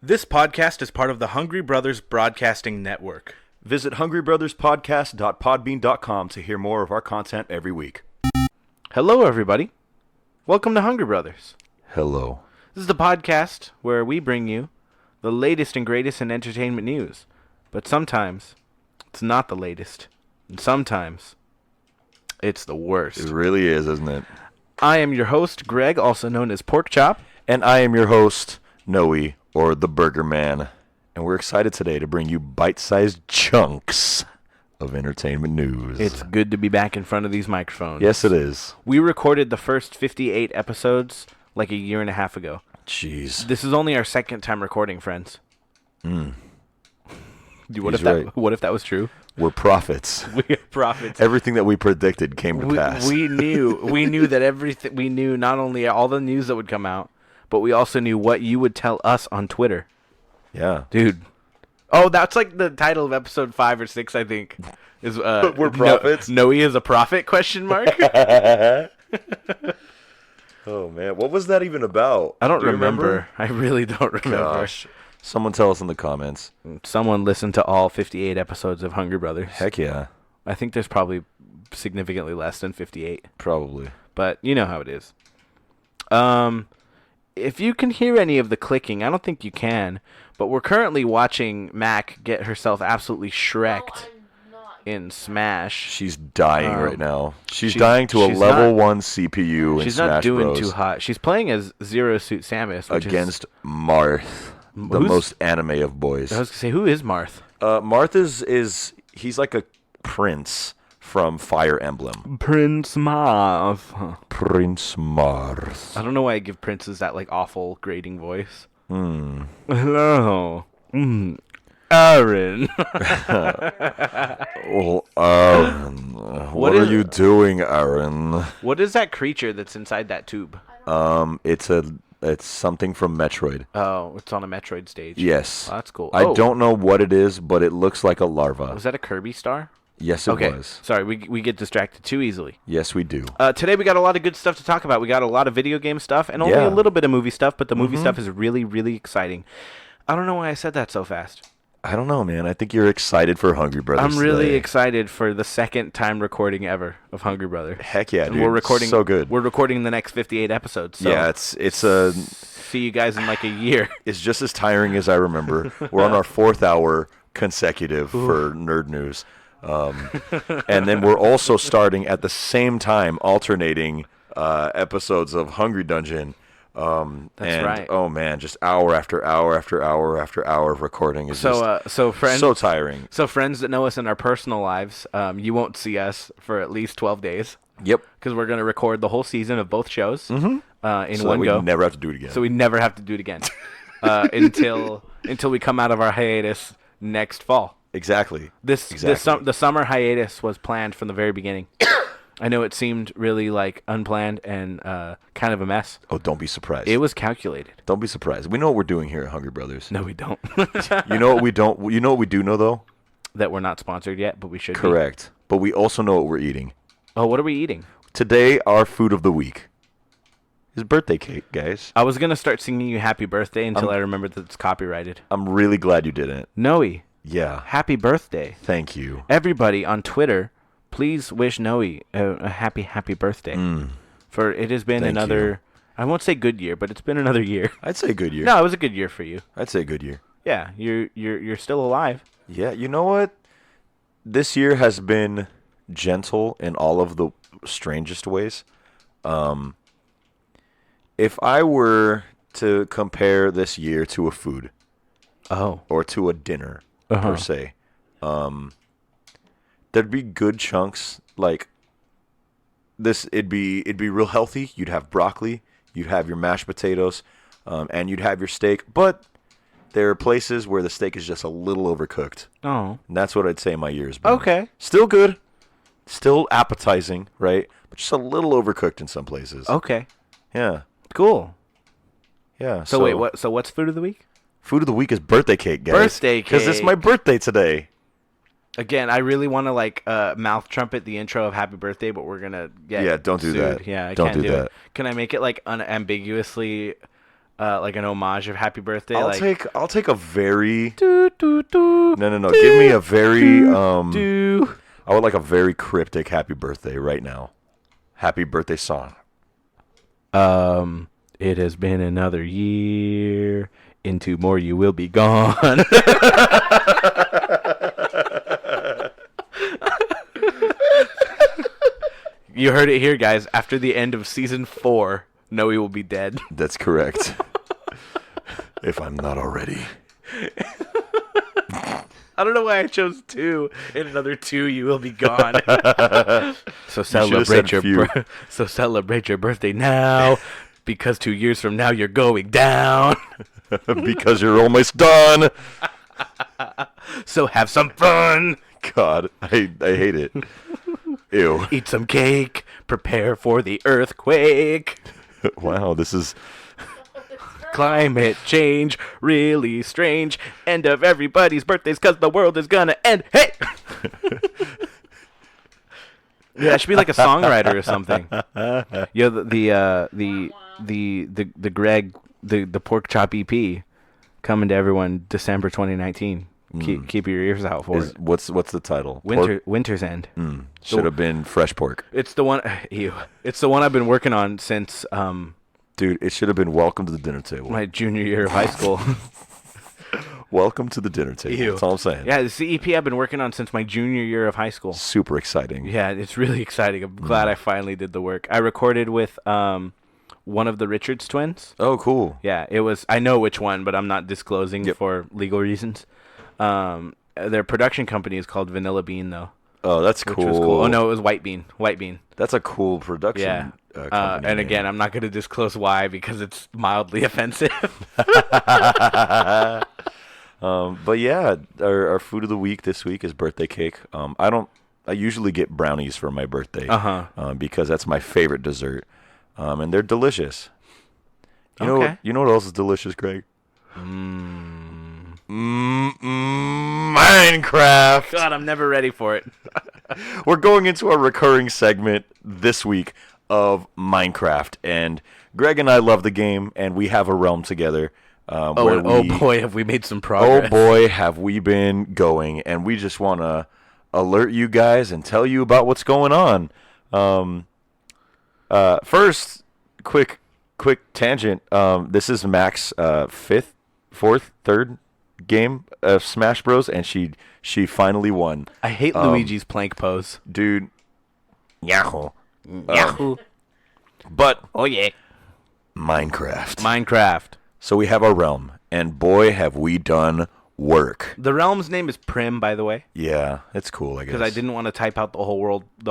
This podcast is part of the Hungry Brothers Broadcasting Network. Visit hungrybrotherspodcast.podbean.com to hear more of our content every week. Hello, everybody. Welcome to Hungry Brothers. Hello. This is the podcast where we bring you the latest and greatest in entertainment news. But sometimes it's not the latest. And sometimes it's the worst. It really is, isn't it? I am your host, Greg, also known as Pork Chop. And I am your host, Noe, or the Burger Man. And we're excited today to bring you bite-sized chunks of entertainment news. It's good to be back in front of these microphones. Yes, it is. We recorded the first 58 episodes like a year and a half ago. Jeez. This is only our second time recording, friends. He's What if that was true? We're prophets. We are prophets. Everything that we predicted came to pass. We knew that everything. We knew not only all the news that would come out, but we also knew what you would tell us on Twitter. Yeah. Dude. Oh, that's like the title of episode 5 or 6, I think. Is We're prophets? Noe is a prophet, question mark? Oh, man. What was that even about? I don't Do you remember. I really don't remember. Gosh. Someone tell us in the comments. Someone listened to all 58 episodes of Hungry Brothers. Heck yeah. I think there's probably significantly less than 58. Probably. But you know how it is. If you can hear any of the clicking, I don't think you can, but we're currently watching Mac get herself absolutely shreked in Smash. She's dying right now. She's dying to a she's level not- 1 CPU in She's Smash not doing Bros. too hot. She's playing as Zero Suit Samus, which against Marth, the Who's- most anime of boys. I was gonna say, who is Marth? Marth is he's like a prince from Fire Emblem. Prince Marth. Prince Marth. I don't know why I give princes that like awful grating voice. Hello, Aaron. Well, Aaron, what are you doing, Aaron? What is that creature that's inside that tube? It's something from Metroid. Oh, it's on a Metroid stage. Yes. Oh, that's cool. I don't know what it is, but it looks like a larva. Was that a Kirby star? Yes, it was. Sorry, we get distracted too easily. Yes, we do. Today we got a lot of good stuff to talk about. We got a lot of video game stuff and only a little bit of movie stuff, but the movie stuff is really, really exciting. I don't know why I said that so fast. I don't know, man. I think you're excited for Hungry Brothers. I'm really today. excited for the second time recording ever of Hungry Brothers. Heck yeah, dude. We're recording so good. We're recording the next 58 episodes. So yeah, it's a see you guys in like a year. it's just as tiring as I remember. We're on our 4th hour consecutive for Nerd News. And then we're also starting at the same time alternating episodes of Hungry Dungeon. That's right. Oh man, just hour after hour after hour after hour of recording is So friends, so tiring. So friends that know us in our personal lives, you won't see us for at least 12 days. Yep. Because we're going to record the whole season of both shows in So one we go. never have to do it again. So we never have to do it again until we come out of our hiatus next fall. Exactly. The summer hiatus was planned from the very beginning. I know it seemed really like unplanned and kind of a mess. Oh, don't be surprised. It was calculated. Don't be surprised. We know what we're doing here at Hungry Brothers. No, we don't. You know what we don't? You know what we do know though? That we're not sponsored yet, but we should be. Correct. But we also know what we're eating. Oh, what are we eating? Today, our food of the week is birthday cake, guys. I was going to start singing you happy birthday until I remembered that it's copyrighted. I'm really glad you didn't. Noe, Yeah. happy birthday. Thank you. Everybody on Twitter, please wish Noe a happy birthday. For it has been Thank another, I won't say good year, but it's been another year. I'd say good year. No, it was a good year for you. I'd say good year. Yeah, you're still alive. Yeah, you know what? This year has been gentle in all of the strangest ways. If I were to compare this year to a food, or to a dinner per se, there'd be good chunks like this. It'd be real healthy. You'd have broccoli, you'd have your mashed potatoes, and you'd have your steak. But there are places where the steak is just a little overcooked. Oh, And that's what I'd say my year's been. okay. Still good. Still appetizing, right? But just a little overcooked in some places. Okay, Yeah. cool. Yeah. So wait, what? So what's food of the week? Food of the week is birthday cake, guys. Birthday Because it's cake. my birthday today. Again, I really want to like mouth trumpet the intro of Happy Birthday, but we're gonna get Yeah, don't do sued. that. Yeah, I Don't can't do do that. it. Can I make it like unambiguously like an homage of Happy Birthday. I'll take a very Do, do, do, no. Give me a very do. I would like a very cryptic Happy Birthday right now. Happy Birthday song. It has been another year. Into more you will be gone. You heard it here, guys. After the end of season 4, Noe will be dead. That's correct. If I'm not already. I don't know why I chose 2. In another 2, you will be gone. So celebrate so celebrate your birthday now, because 2 years from now you're going down. Because you're almost done. So have some fun. God, I hate it. Ew. Eat some cake. Prepare for the earthquake. Wow, this is Climate change, really strange. End of everybody's birthdays, cause the world is gonna end. Hey! Yeah, I should be like a songwriter or something. Yeah, the Greg, the pork chop EP, coming to everyone December 2019. Keep your ears out for it. What's the title? Winter's End. Should have been Fresh Pork. It's the one. Ew. It's the one I've been working on since Dude, it should have been Welcome to the Dinner Table. my junior year of high school. Welcome to the Dinner Table. Ew. That's all I'm saying. Yeah, it's the EP I've been working on since my junior year of high school. Super exciting. Yeah, it's really exciting. I'm glad I finally did the work. I recorded with one of the Richards twins. Oh, cool. Yeah, it was. I know which one, but I'm not disclosing for legal reasons. Their production company is called Vanilla Bean, though. Oh, that's Which cool. was cool. Oh no, it was White Bean. White Bean. That's a cool production. Yeah. Company And name. again, I'm not going to disclose why because it's mildly offensive. But yeah, our food of the week this week is birthday cake. I usually get brownies for my birthday. Because that's my favorite dessert. And they're delicious. You know what else is delicious, Greg? Minecraft. God, I'm never ready for it. We're going into a recurring segment this week of Minecraft, and Greg and I love the game, and we have a realm together. Boy, have we made some Oh progress. boy, have we been going, and we just want to alert you guys and tell you about what's going on. First, quick tangent. This is Mac's third game of Smash Bros, and she finally won. I hate Luigi's plank pose. Dude, Yahoo. Yahoo! But Oh yeah. Minecraft. So we have our realm, and boy, have we done work. The realm's name is Prim, by the way, Yeah, it's cool, I guess. because I didn't want to type out the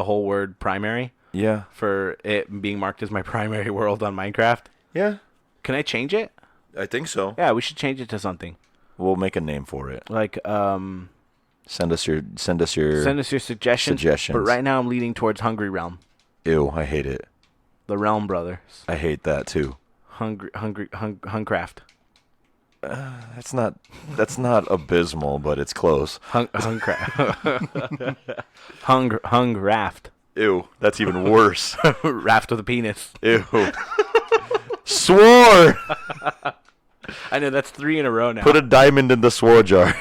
whole word primary Yeah. for it being marked as my primary world on Minecraft. Yeah, Can I change it? I think so. Yeah, we should change it to something We'll make a name for it. like Send us your send us your suggestions. Suggestions. But right now I'm leaning towards Hungry Realm. Ew, I hate it. The Realm Brothers. I hate that too. Hungcraft. That's not abysmal, but it's close. Hungcraft. Hungraft. Ew, that's even worse. Raft with a penis. Ew. Swore. I know that's 3 in a row now. Put a diamond in the swore jar.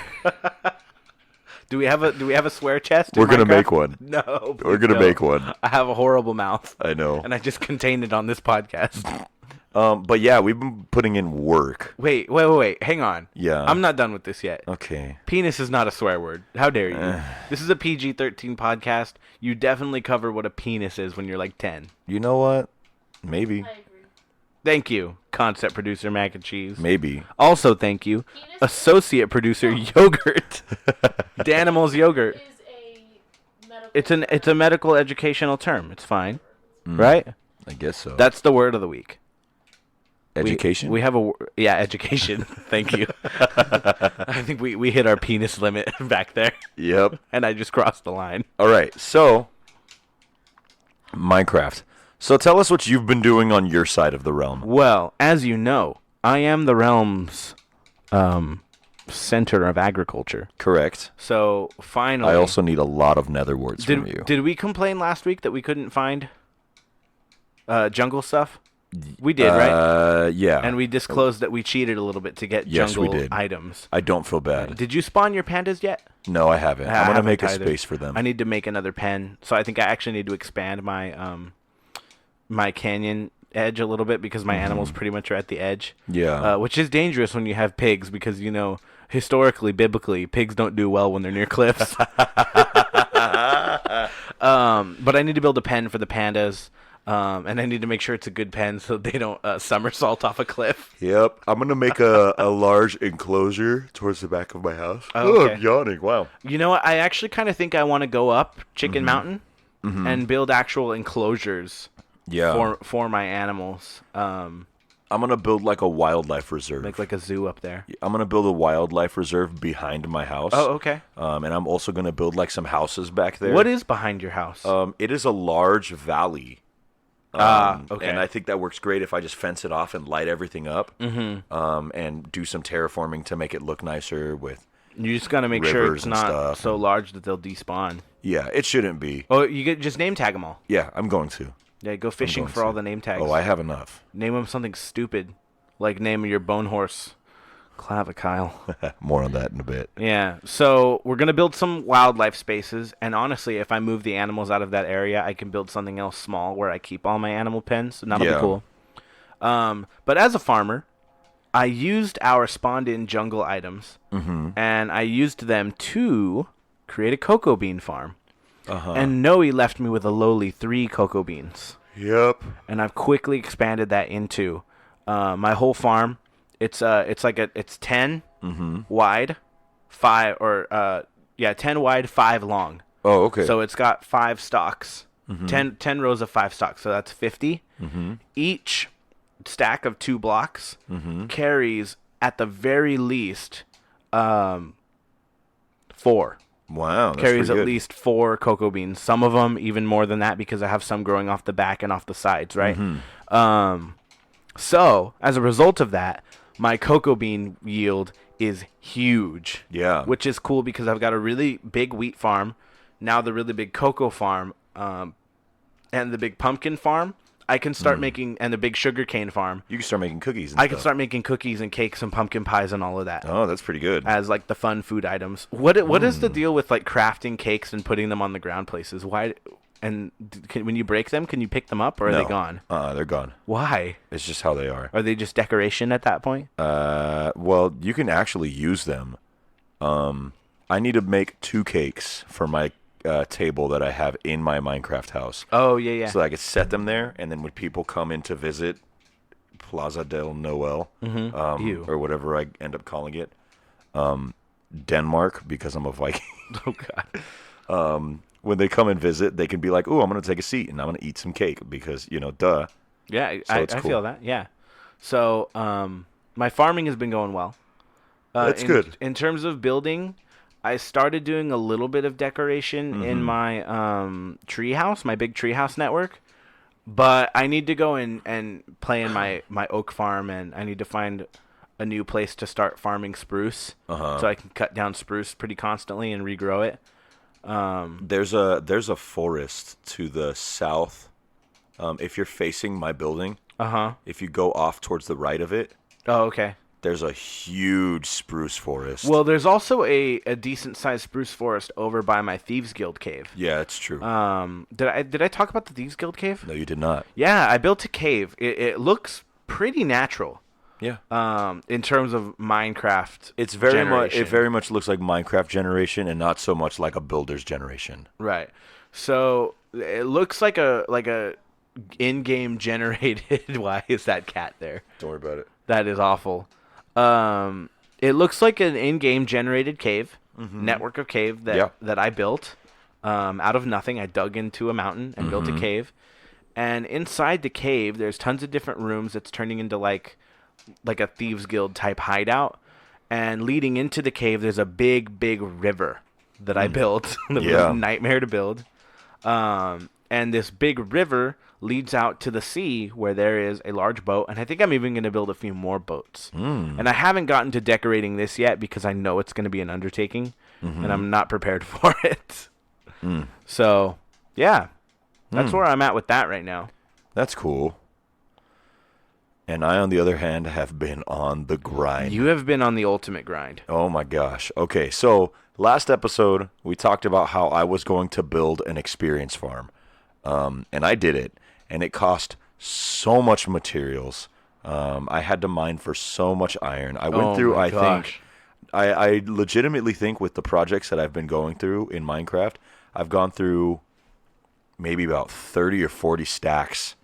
Do we have a swear chest? in We're gonna Minecraft? make one. No. We're please gonna don't. make one. I have a horrible mouth. I know. And I just contained it on this podcast. But yeah, we've been putting in work. Wait. Hang on. Yeah. I'm not done with this yet. Okay. Penis is not a swear word. How dare you? This is a PG-13 podcast. You definitely cover what a penis is when you're like 10. You know what? Maybe. I agree. Thank you, concept producer Mac and Cheese. Maybe. Also, thank you, associate producer Yogurt. Danimals Yogurt. Is a medical It's a medical educational term. It's fine, right? I guess so. That's the word of the week. Education? We have education. Thank you. I think we hit our penis limit back there, Yep. and I just crossed the line. All right. So, Minecraft. So tell us what you've been doing on your side of the realm. Well, as you know, I am the realm's center of agriculture. Correct. So finally, I also need a lot of nether warts from you. did we complain last week that we couldn't find jungle stuff? We did, right? Yeah. And we disclosed that we cheated a little bit to get Yes, we jungle did. items. I don't feel bad. Did you spawn your pandas yet? No, I haven't. I'm going to make a space for them. I need to make another pen. So I think I actually need to expand my my canyon edge a little bit because my animals pretty much are at the edge. Yeah. Which is dangerous when you have pigs because, historically, biblically, pigs don't do well when they're near cliffs. But I need to build a pen for the pandas. And I need to make sure it's a good pen so they don't somersault off a cliff. Yep. I'm going to make a large enclosure towards the back of my house. Oh, okay. I'm yawning. Wow. You know what? I actually kind of think I want to go up Chicken Mountain and build actual enclosures for my animals. I'm going to build like a wildlife reserve. Make like a zoo up there. I'm going to build a wildlife reserve behind my house. Oh, okay. And I'm also going to build like some houses back there. What is behind your house? It is a large valley. Okay. And I think that works great if I just fence it off and light everything up, and do some terraforming to make it look nicer with. You just gotta make sure it's not so large that they'll despawn. Yeah, it shouldn't be. Oh, just name tag them all. Yeah, I'm going to. Yeah, go fishing for all the name tags. Oh, I have enough. Name them something stupid, like name your bone horse Clavicile. More on that in a bit. Yeah, so we're going to build some wildlife spaces, and honestly, if I move the animals out of that area, I can build something else small where I keep all my animal pens, and that'll be cool. But as a farmer, I used our spawned-in jungle items, and I used them to create a cocoa bean farm. And Noe left me with a lowly 3 cocoa beans. Yep. And I've quickly expanded that into my whole farm. It's 10 wide, 10 wide, 5 long. Oh, okay. So it's got 5 stalks, 10 rows of 5 stalks. So that's 50. Each stack of 2 blocks carries at the very least 4. Wow, that's carries pretty at good. least 4 cocoa beans. Some of them even more than that because I have some growing off the back and off the sides, right? So as a result of that, my cocoa bean yield is huge. Yeah. Which is cool because I've got a really big wheat farm, now the really big cocoa farm, and the big pumpkin farm. I can start making, and the big sugarcane farm. You can start making cookies and I can start making cookies and cakes and pumpkin pies and all of that. Oh, that's pretty good. As like the fun food items. What is the deal with like crafting cakes and putting them on the ground places? Why? And when you break them, can you pick them up or are they gone? They're gone. Why? It's just how they are. Are they just decoration at that point? Well, you can actually use them. I need to make 2 cakes for my table that I have in my Minecraft house. Oh, yeah. So I could set them there, and then when people come in to visit Plaza del Noel, or whatever I end up calling it, Denmark, because I'm a Viking. Oh, God. When they come and visit, they can be like, "Ooh, I'm going to take a seat, and I'm going to eat some cake," because, duh. Yeah, So I it's cool. feel that, yeah. So my farming has been going well. That's good. In terms of building, I started doing a little bit of decoration in my treehouse, my big treehouse network. But I need to go and play in my oak farm, and I need to find a new place to start farming spruce, so I can cut down spruce pretty constantly and regrow it. There's a forest to the south. If you're facing my building, if you go off towards the right of it, Oh, okay. there's a huge spruce forest. Well, there's also a decent-sized spruce forest over by my Thieves Guild cave. Yeah, it's true. Did I talk about the Thieves Guild cave? No, you did not. Yeah, I built a cave. It looks pretty natural. Yeah. In terms of Minecraft, It's very much. generation. It very much looks like Minecraft generation, and not so much like a builder's generation. Right. So it looks like a in-game generated. Why is that cat there? Don't worry about it. That is awful. It looks like an in-game generated cave, network of cave that I built out of nothing. I dug into a mountain and built a cave, and inside the cave, there's tons of different rooms. It's turning into like a Thieves Guild type hideout, and leading into the cave, there's a big river that I built. That was a nightmare to build. And this big river leads out to the sea where there is a large boat, and I think I'm even going to build a few more boats. And I haven't gotten to decorating this yet because I know it's going to be an undertaking, and I'm not prepared for it. So, yeah, that's where I'm at with that right now. That's cool. And I, on the other hand, have been on the grind. You have been on the ultimate grind. Oh my gosh. Okay, so last episode we talked about how I was going to build an experience farm, and I did it, and it cost so much materials. I had to mine for so much iron. I went through. I legitimately think with the projects that I've been going through in Minecraft, I've gone through maybe about 30 or 40 stacks.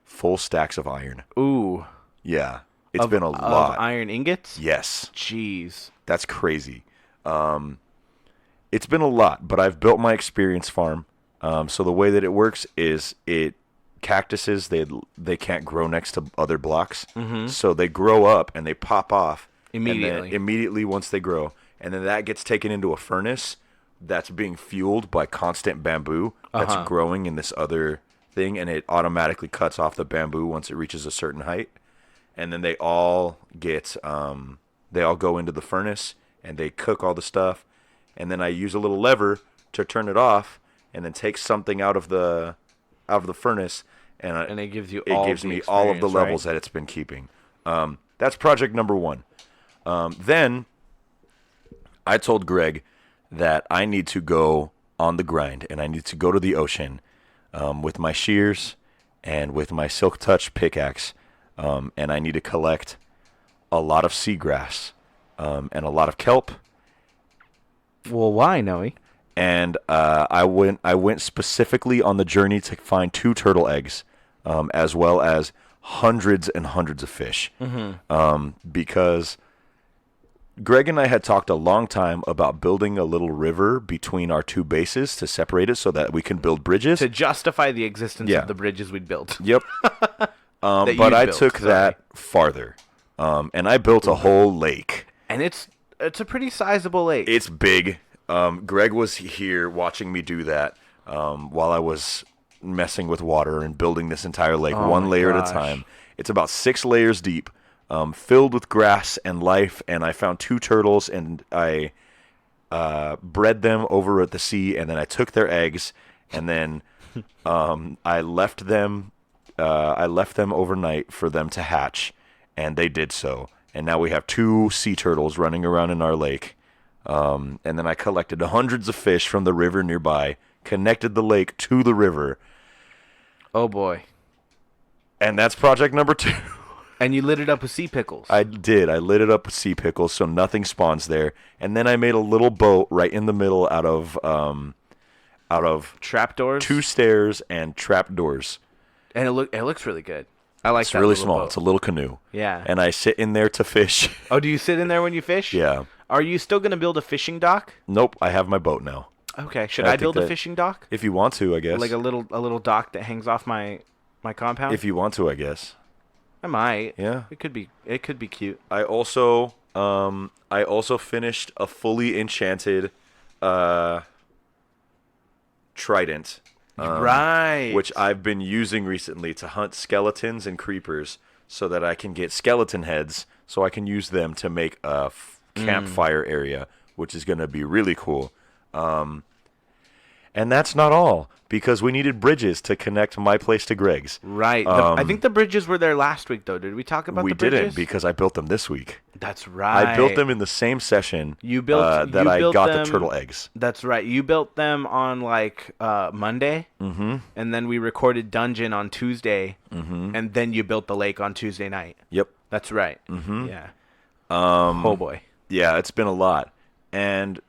Full stacks of iron. Ooh. Yeah. It's been a lot. Of iron ingots? Yes. Jeez. That's crazy. It's been a lot, but I've built my experience farm. So the way that it works is cactuses, they can't grow next to other blocks. Mm-hmm. So they grow up and they pop off. Immediately once they grow. And then that gets taken into a furnace that's being fueled by constant bamboo that's growing in this other thing, and it automatically cuts off the bamboo once it reaches a certain height, and then they all go into the furnace and they cook all the stuff, and then I use a little lever to turn it off, and then take something out of the furnace, and it gives me all of the levels that it's been keeping. That's project number 1. Then I told Greg that I need to go on the grind, and I need to go to the ocean. With my shears and with my Silk Touch pickaxe, and I need to collect a lot of seagrass and a lot of kelp. Well, why, Noe? And I went specifically on the journey to find 2 turtle eggs, as well as hundreds and hundreds of fish, because Greg and I had talked a long time about building a little river between our 2 bases to separate it so that we can build bridges. To justify the existence of the bridges we'd built. Yep. But I took that farther, and I built a whole lake. And it's a pretty sizable lake. It's big. Greg was here watching me do that while I was messing with water and building this entire lake, one layer at a time. It's about 6 layers deep. Filled with grass and life, and I found 2 turtles, and I bred them over at the sea, and then I took their eggs, and then I left them overnight for them to hatch, and they did so. And now we have 2 sea turtles running around in our lake. And then I collected hundreds of fish from the river nearby, connected the lake to the river. Oh boy. And that's project number 2. And you lit it up with sea pickles. I did. I lit it up with sea pickles so nothing spawns there. And then I made a little boat right in the middle out of trapdoors, 2 stairs and trapdoors. And it looks really good. I like it's that. It's really little small. boat. It's a little canoe. Yeah. And I sit in there to fish. Oh, do you sit in there when you fish? Yeah. Are you still going to build a fishing dock? Nope. I have my boat now. Okay. Should I build a fishing dock? If you want to, I guess. Like a little dock that hangs off my compound? If you want to, I guess. I might. Yeah. It could be cute. I also finished a fully enchanted trident. Right. Which I've been using recently to hunt skeletons and creepers so that I can get skeleton heads so I can use them to make a campfire area, which is going to be really cool. And that's not all, because we needed bridges to connect my place to Greg's. Right. I think the bridges were there last week, though. Did we talk about the bridges? We didn't, because I built them this week. That's right. I built them in the same session I got the turtle eggs. That's right. You built them on, Monday, and then we recorded Dungeon on Tuesday, and then you built the lake on Tuesday night. Yep. That's right. Yeah. Oh, boy. Yeah, it's been a lot. And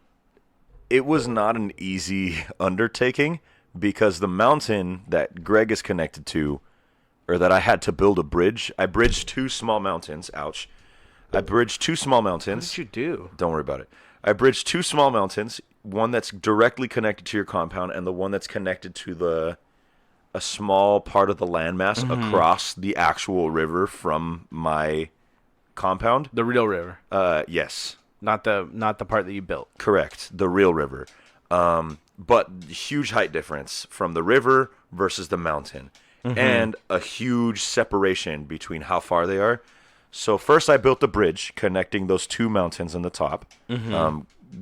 it was not an easy undertaking, because the mountain that Greg is connected to, or that I had to build a bridge, I bridged 2 small mountains. Ouch. I bridged 2 small mountains. What did you do? Don't worry about it. I bridged 2 small mountains, one that's directly connected to your compound, and the one that's connected to a small part of the landmass across the actual river from my compound. The real river. Yes. Not the part that you built. Correct. The real river. But huge height difference from the river versus the mountain. And a huge separation between how far they are. So first I built the bridge connecting those 2 mountains on the top.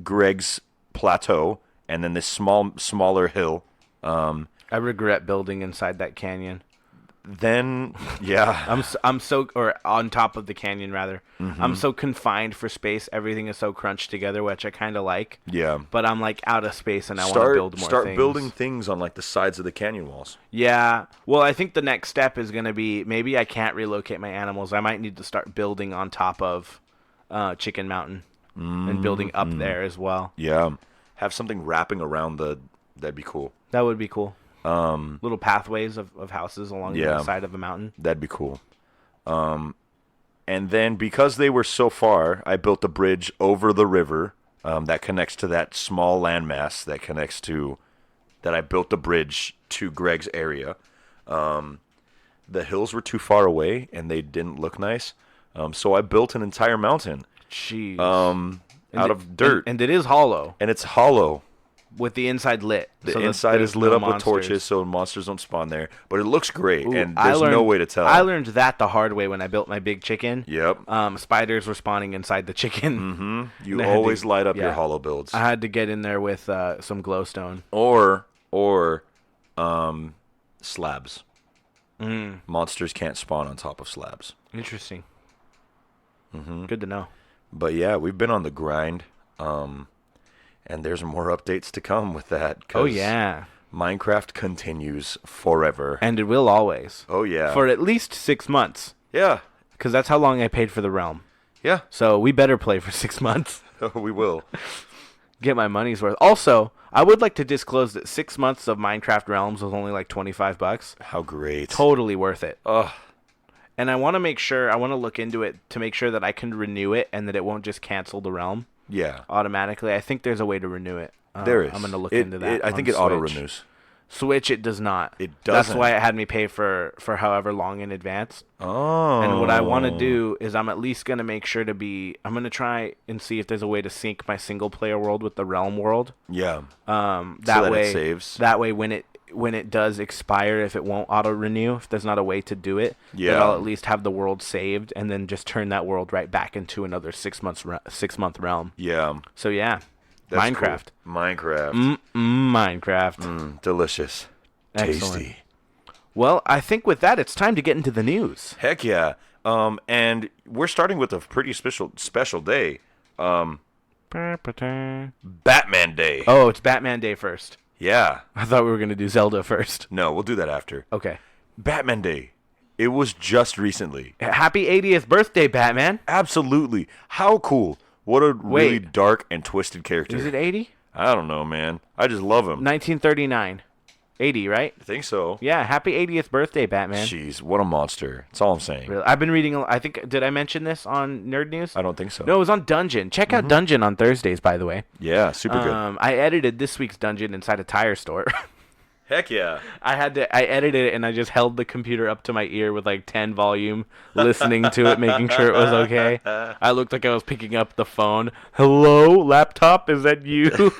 Greg's plateau, and then this smaller hill. I regret building inside that canyon. then, yeah. I'm so or on top of the canyon rather. Mm-hmm. I'm so confined for space. Everything is so crunched together, which I kind of like. Yeah. But I'm like out of space, and I want to build more Start things. building things on like the sides of the canyon walls. Yeah. Well, I think the next step is going to be maybe I can't relocate my animals. I might need to start building on top of Chicken Mountain and building up there as well. Yeah. Have something wrapping around that'd be cool. That would be cool. Little pathways of houses along the side of a mountain. That'd be cool. And then because they were so far, I built a bridge over the river that connects to that small landmass that I built the bridge to Greg's area. The hills were too far away and they didn't look nice. So I built an entire mountain. Jeez. Out of dirt. And it is hollow. And it's hollow. With the inside lit. The inside is lit up with torches so monsters don't spawn there. But it looks great, and there's no way to tell. I learned that the hard way when I built my big chicken. Yep. Spiders were spawning inside the chicken. Mm-hmm. You always light up your hollow builds. I had to get in there with some glowstone. Or slabs. Monsters can't spawn on top of slabs. Interesting. Good to know. But yeah, we've been on the grind. And there's more updates to come with that. Oh, yeah. Minecraft continues forever. And it will always. Oh, yeah. For at least 6 months. Yeah. Because that's how long I paid for the realm. Yeah. So we better play for 6 months. We will. Get my money's worth. Also, I would like to disclose that 6 months of Minecraft Realms was only like $25. How great. Totally worth it. Ugh. And I want to look into it to make sure that I can renew it and that it won't just cancel the realm. Yeah. Automatically. I think there's a way to renew it. There is. I'm going to look into that. I think it auto-renews. Switch, it does not. It doesn't. That's why it had me pay for however long in advance. Oh. And what I want to do is I'm at least going to make sure I'm going to try and see if there's a way to sync my single-player world with the realm world. Yeah. That way, it saves. That way, when it does expire, if it won't auto-renew, if there's not a way to do it, then I'll at least have the world saved and then just turn that world right back into another 6 month realm. Yeah. So, yeah. That's Minecraft. Cool. Minecraft. Minecraft. Delicious. Excellent. Tasty. Well, I think with that, it's time to get into the news. Heck yeah. And we're starting with a pretty special day. Batman Day. Oh, it's Batman Day first. Yeah. I thought we were going to do Zelda first. No, we'll do that after. Okay. Batman Day. It was just recently. Happy 80th birthday, Batman. Absolutely. How cool. What a really dark and twisted character. Is it 80? I don't know, man. I just love him. 1939. 80, right? I think so. Yeah, happy 80th birthday, Batman. Jeez, what a monster. That's all I'm saying. Really? I've been reading, I think, did I mention this on Nerd News? I don't think so. No, it was on Dungeon. Check out Dungeon on Thursdays, by the way. Yeah, super good. I edited this week's Dungeon inside a tire store. Heck yeah. I edited it and I just held the computer up to my ear with like 10 volume, listening to it, making sure it was okay. I looked like I was picking up the phone. Hello, laptop, is that you?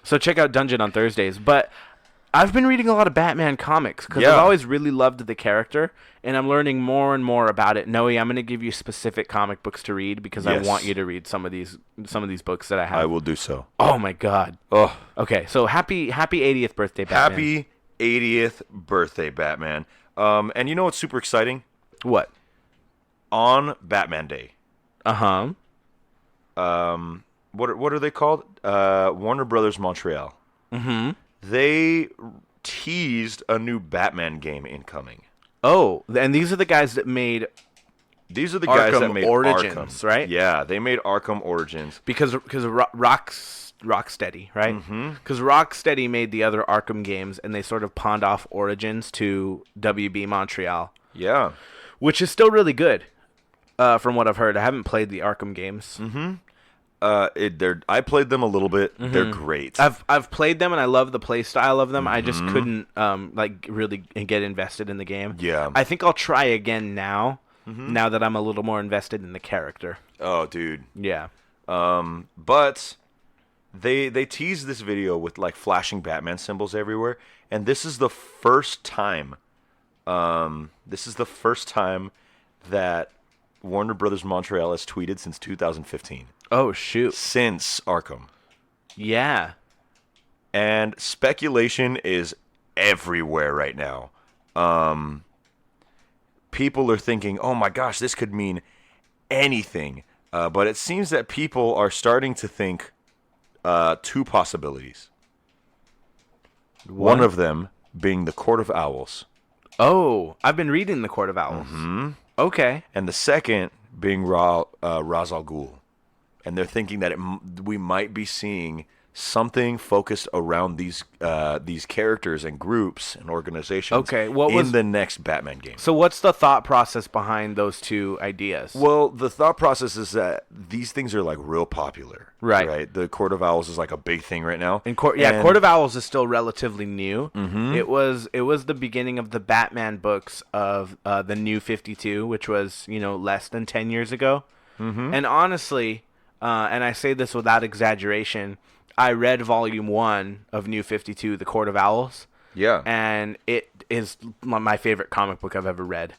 So check out Dungeon on Thursdays. But I've been reading a lot of Batman comics because I've always really loved the character, and I'm learning more and more about it. Noe, I'm going to give you specific comic books to read because I want you to read some of these books that I have. I will do so. Oh my God. Oh. Okay, so happy 80th birthday, Batman. Happy 80th birthday, Batman. And you know what's super exciting? What? On Batman Day. Uh-huh. What are they called? Warner Brothers Montreal. Mm-hmm. They teased a new Batman game incoming. Oh, and these are the guys that made These are the guys that made Origins, Arkham. right? Yeah, they made Arkham Origins. Because of Rocksteady, right? Because Rocksteady made the other Arkham games, and they sort of pawned off Origins to WB Montreal. Yeah. Which is still really good, from what I've heard. I haven't played the Arkham games. I played them a little bit. They're great. I've played them and I love the play style of them. I just couldn't really get invested in the game. Yeah. I think I'll try again now. Now that I'm a little more invested in the character. Oh, dude. Yeah. But they teased this video with like flashing Batman symbols everywhere, and this is the first time. This is the first time that Warner Brothers Montreal has tweeted since 2015. Oh, shoot. Since Arkham. Yeah. And speculation is everywhere right now. people are thinking, oh my gosh, this could mean anything. But it seems that people are starting to think two possibilities. One of them being the Court of Owls. Oh, I've been reading the Court of Owls. Mm-hmm. Okay. And the second being Ra's al Ghul. And they're thinking that we might be seeing something focused around these characters and groups and organizations in the next Batman game. So what's the thought process behind those two ideas? Well, the thought process is that these things are like real popular. Right. The Court of Owls is like a big thing right now. Court of Owls is still relatively new. Mm-hmm. It was the beginning of the Batman books of the New 52, which was, less than 10 years ago. Mm-hmm. And honestly, and I say this without exaggeration, I read Volume 1 of New 52, The Court of Owls. Yeah. And it is my favorite comic book I've ever read.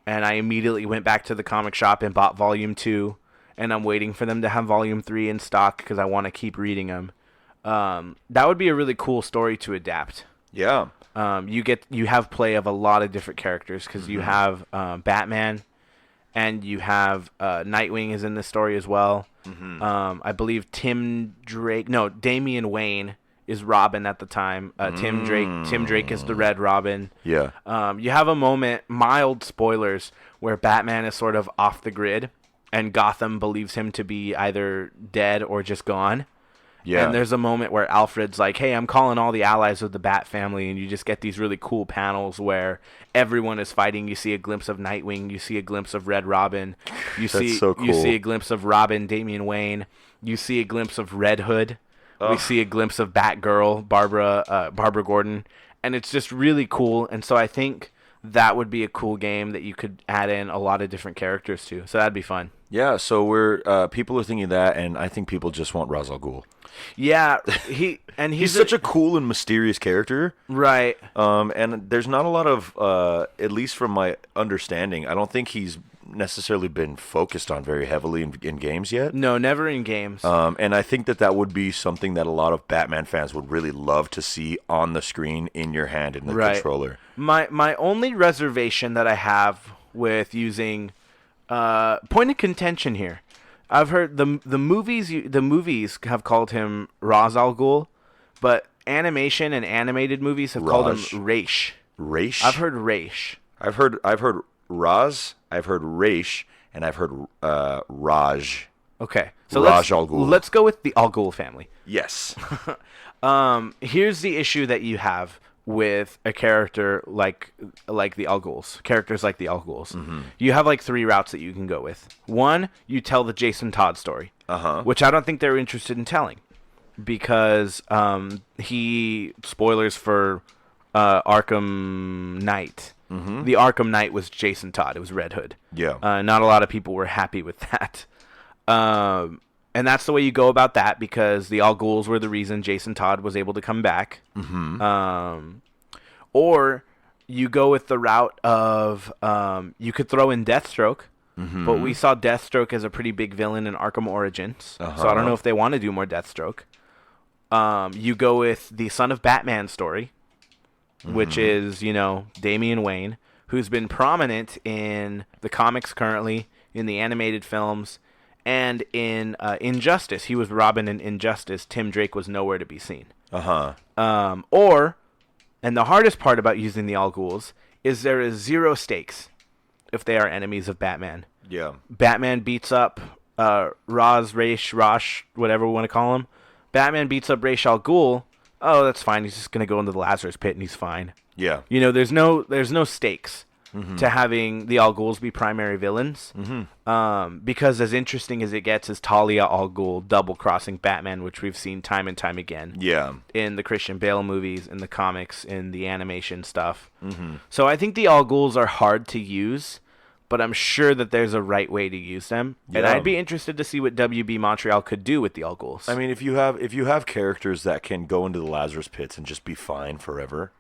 And I immediately went back to the comic shop and bought Volume 2. And I'm waiting for them to have Volume 3 in stock because I want to keep reading them. That would be a really cool story to adapt. Yeah. You have play of a lot of different characters because you have Batman, and you have Nightwing is in this story as well. Mm-hmm. I believe Damian Wayne is Robin at the time. Tim Drake is the Red Robin. Yeah. You have a moment, mild spoilers, where Batman is sort of off the grid, and Gotham believes him to be either dead or just gone. Yeah. And there's a moment where Alfred's like, hey, I'm calling all the allies of the Bat family, and you just get these really cool panels where everyone is fighting. You see a glimpse of Nightwing. You see a glimpse of Red Robin. You see a glimpse of Robin, Damian Wayne. You see a glimpse of Red Hood. We see a glimpse of Batgirl, Barbara Gordon. And it's just really cool. And so I think that would be a cool game that you could add in a lot of different characters to. So that'd be fun. Yeah, so people are thinking that, and I think people just want Ra's al Ghul. Yeah, he's such a cool and mysterious character, right? And there's not a lot of, at least from my understanding, I don't think he's necessarily been focused on very heavily in games yet. No, never in games. And I think that would be something that a lot of Batman fans would really love to see on the screen, in your hand, in the controller. My only reservation that I have with using point of contention here. I've heard the movies have called him Ra's al Ghul, but animation and animated movies have called him Raish. Raish? I've heard Raish. I've heard Raz, I've heard Raish, and I've heard Raj. Okay. So Ra's al Ghul. Let's go with the Al Ghul family. Yes. Here's the issue that you have with a character like the Al Ghuls, characters like the Al Ghuls. Mm-hmm. You have like three routes that you can go with. One, you tell the Jason Todd story, which I don't think they're interested in telling, because spoilers for Arkham Knight. Mm-hmm. The Arkham Knight was Jason Todd. It was Red Hood. Yeah. Not a lot of people were happy with that. And that's the way you go about that, because the Al Ghuls were the reason Jason Todd was able to come back. Mm-hmm. Or you go with the route of you could throw in Deathstroke, but we saw Deathstroke as a pretty big villain in Arkham Origins, so I don't know if they want to do more Deathstroke. You go with the Son of Batman story, which is, Damian Wayne, who's been prominent in the comics currently, in the animated films, and in Injustice. He was Robin in Injustice. Tim Drake was nowhere to be seen. And the hardest part about using the Al Ghuls is there is zero stakes if they are enemies of Batman. Yeah. Batman beats up Rosh, whatever we want to call him. Batman beats up Ra's al Ghul. Oh, that's fine. He's just going to go into the Lazarus pit and he's fine. Yeah. There's no stakes to having the Al Ghuls be primary villains. Because as interesting as it gets is Talia al Ghul double-crossing Batman, which we've seen time and time again. Yeah. In the Christian Bale movies, in the comics, in the animation stuff. So I think the Al Ghuls are hard to use, but I'm sure that there's a right way to use them. Yeah. And I'd be interested to see what WB Montreal could do with the Al Ghuls. I mean, if you have characters that can go into the Lazarus pits and just be fine forever,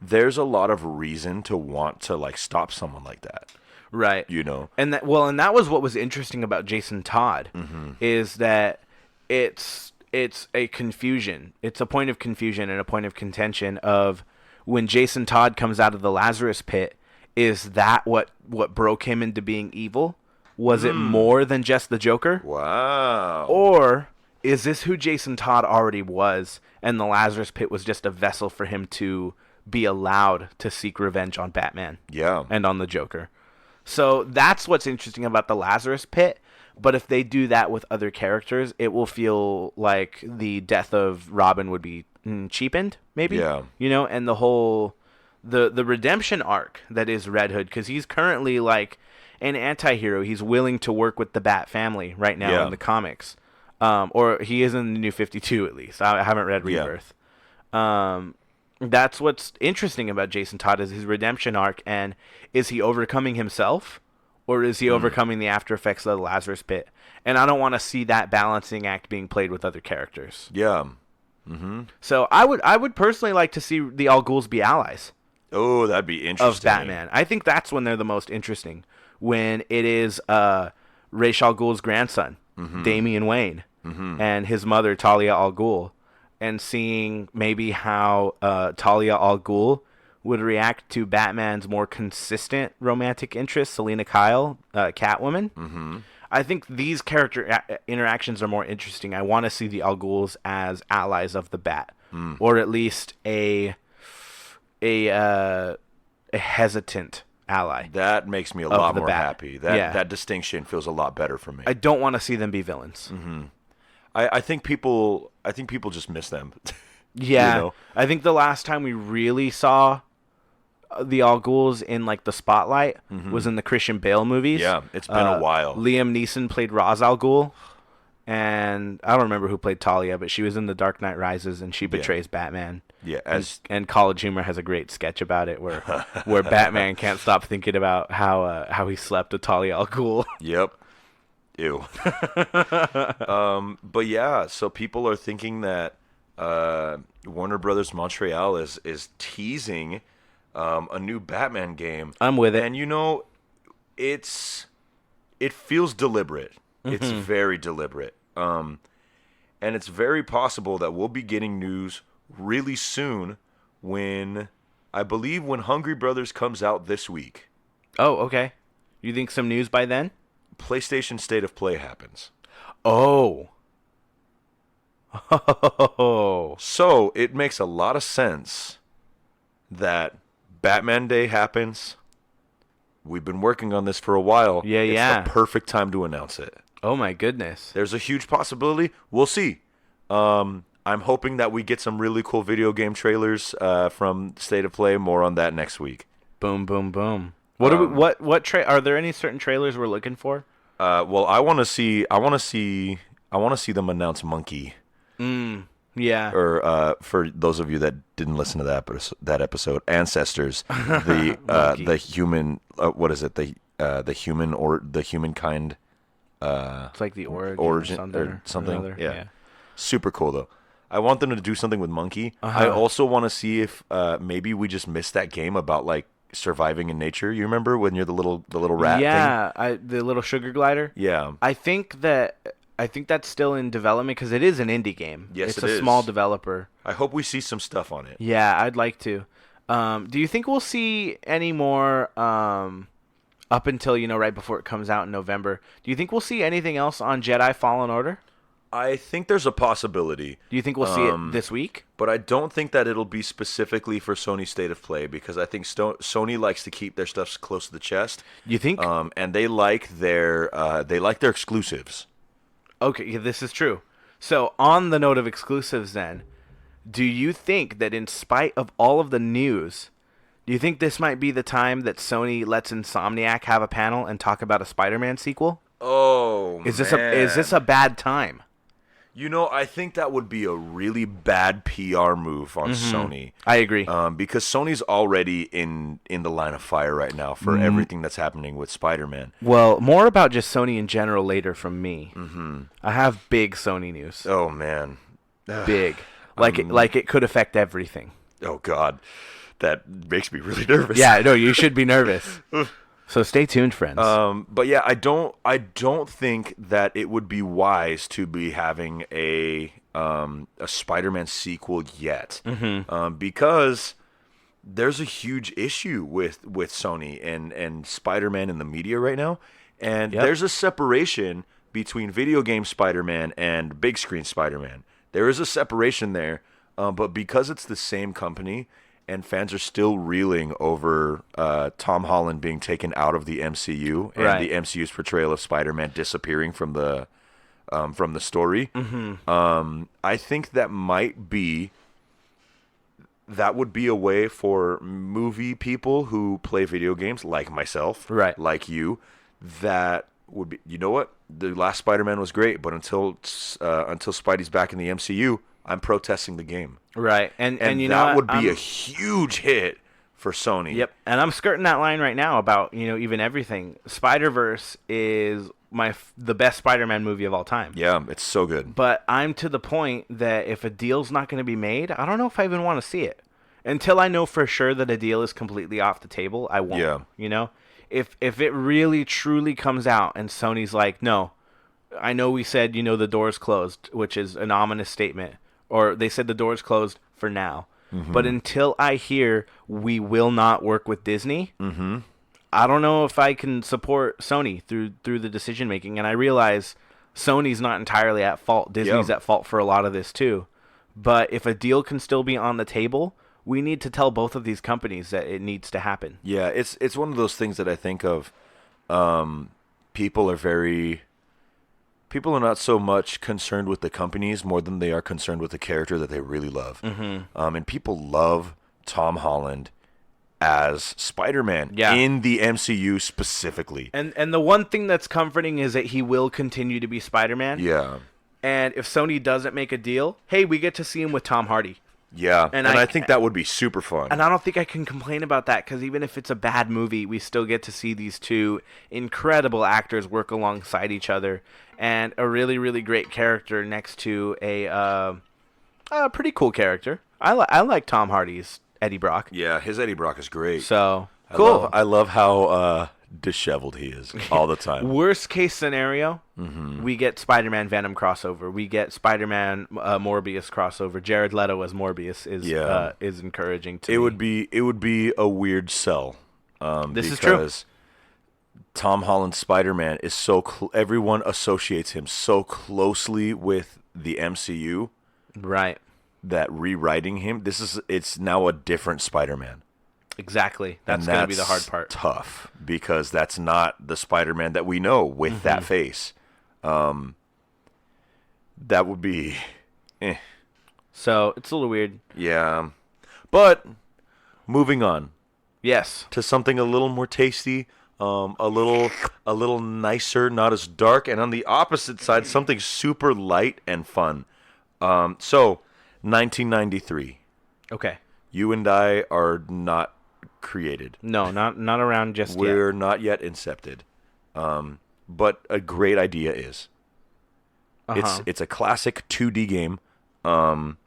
there's a lot of reason to want to stop someone like that. Right. And that was what was interesting about Jason Todd, is that it's a confusion. It's a point of confusion and a point of contention of, when Jason Todd comes out of the Lazarus pit, is that what broke him into being evil? Was it more than just the Joker? Wow. Or is this who Jason Todd already was, and the Lazarus pit was just a vessel for him to be allowed to seek revenge on Batman? Yeah. And on the Joker. So that's what's interesting about the Lazarus pit. But if they do that with other characters, it will feel like the death of Robin would be cheapened, maybe. Yeah. You know, and the whole the redemption arc that is Red Hood, because he's currently like an anti-hero. He's willing to work with the Bat family right now in the comics. Or he is in the New 52 at least. I haven't read Rebirth. That's what's interesting about Jason Todd is his redemption arc, and is he overcoming himself, or is he overcoming the after effects of the Lazarus pit? And I don't want to see that balancing act being played with other characters. Yeah. So I would personally like to see the Al Ghuls be allies Oh, that'd be interesting. of Batman. I think that's when they're the most interesting. When it is Ra's al Ghul's grandson, Damian Wayne, and his mother, Talia al Ghul, and seeing maybe how Talia al Ghul would react to Batman's more consistent romantic interest, Selena Kyle, Catwoman. I think these character interactions are more interesting. I want to see the Al Ghuls as allies of the Bat, or at least a hesitant ally. That makes me a lot more Bat. happy. That distinction feels a lot better for me. I don't want to see them be villains. I think people just miss them. Yeah, You know? I think the last time we really saw the Al Ghuls in like the spotlight was in the Christian Bale movies. Yeah, it's been a while. Liam Neeson played Ra's al Ghul, and I don't remember who played Talia, but she was in The Dark Knight Rises, and she betrays Batman. Yeah, and College Humor has a great sketch about it where Batman can't stop thinking about how he slept with Talia al Ghul. Yep. Ew. But yeah, so people are thinking that Warner Brothers Montreal is teasing a new Batman game. I'm with it. And you know, it feels deliberate. It's very deliberate. And it's very possible that we'll be getting news really soon when Hungry Brothers comes out this week. Oh, okay. You think some news by then? PlayStation State of Play happens. Oh. So it makes a lot of sense that Batman Day happens. We've been working on this for a while. Yeah, it's the perfect time to announce it. Oh my goodness. There's a huge possibility. We'll see. I'm hoping that we get some really cool video game trailers from State of Play. More on that next week. Boom, boom, boom. Are there any certain trailers we're looking for? Well, I want to see them announce Monkey. Yeah. Or for those of you that didn't listen to that episode, Ancestors, the human, what is it? The human or the humankind. It's like the origin or something. Yeah. Yeah. Super cool though. I want them to do something with Monkey. I also want to see if maybe we just missed that game about like surviving in nature. You remember when you're the little rat thing? Yeah, the little sugar glider. Yeah. I think that's still in development because it is an indie game. Yes, it's it a is. small developer. I hope we see some stuff on it. Yeah, I'd like to. Do you think we'll see any more up until right before it comes out in November? Do you think we'll see anything else on Jedi Fallen Order? I think there's a possibility. Do you think we'll see it this week? But I don't think that it'll be specifically for Sony State of Play because I think Sony likes to keep their stuff close to the chest. You think? And they like their exclusives. Okay, yeah, this is true. So on the note of exclusives then, do you think that in spite of all of the news, do you think this might be the time that Sony lets Insomniac have a panel and talk about a Spider-Man sequel? Oh, is this a bad time? I think that would be a really bad PR move on Sony. I agree. Because Sony's already in the line of fire right now for everything that's happening with Spider-Man. Well, more about just Sony in general later from me. I have big Sony news. Oh, man. Big. Like it could affect everything. Oh, God. That makes me really nervous. Yeah, no, you should be nervous. So stay tuned, friends. But yeah, I don't think that it would be wise to be having a Spider-Man sequel yet, because there's a huge issue with Sony and Spider-Man in the media right now, and there's a separation between video game Spider-Man and big screen Spider-Man. There is a separation there, but because it's the same company and fans are still reeling over Tom Holland being taken out of the MCU and the MCU's portrayal of Spider-Man disappearing from the story, I think that would be a way for movie people who play video games, like myself, like you, that would be, you know what? The last Spider-Man was great, but until Spidey's back in the MCU, I'm protesting the game. Right. And you know that would be a huge hit for Sony. Yep. And I'm skirting that line right now about, even everything. Spider-Verse is the best Spider-Man movie of all time. Yeah, it's so good. But I'm to the point that if a deal's not going to be made, I don't know if I even want to see it. Until I know for sure that a deal is completely off the table, I won't. Yeah. If it really truly comes out and Sony's like, no, I know we said, the door's closed, which is an ominous statement, or they said the door's closed for now. Mm-hmm. But until I hear we will not work with Disney, I don't know if I can support Sony through the decision making. And I realize Sony's not entirely at fault. Disney's at fault for a lot of this too. But if a deal can still be on the table, we need to tell both of these companies that it needs to happen. Yeah, it's one of those things that I think of. People are not so much concerned with the companies more than they are concerned with the character that they really love. And people love Tom Holland as Spider-Man in the MCU specifically. And the one thing that's comforting is that he will continue to be Spider-Man. Yeah. And if Sony doesn't make a deal, hey, we get to see him with Tom Hardy. Yeah, and I think that would be super fun. And I don't think I can complain about that, because even if it's a bad movie, we still get to see these two incredible actors work alongside each other, and a really, really great character next to a pretty cool character. I like Tom Hardy's Eddie Brock. Yeah, his Eddie Brock is great. So, cool. I love how disheveled he is all the time. Worst case scenario, we get Spider-Man Venom crossover. We get Spider-Man Morbius crossover. Jared Leto as Morbius is encouraging to me. It would be a weird sell. This is true. Because Tom Holland's Spider-Man is so everyone associates him so closely with the MCU. Right. That rewriting him, it's now a different Spider-Man. Exactly. That's going to be the hard part. Tough, because that's not the Spider-Man that we know with that face. That would be So, it's a little weird. Yeah. But moving on. Yes. To something a little more tasty, a little nicer, not as dark, and on the opposite side, something super light and fun. So 1993. Okay. You and I are not created. No, not around just yet. We're not yet incepted. But a great idea is. It's a classic 2D game. And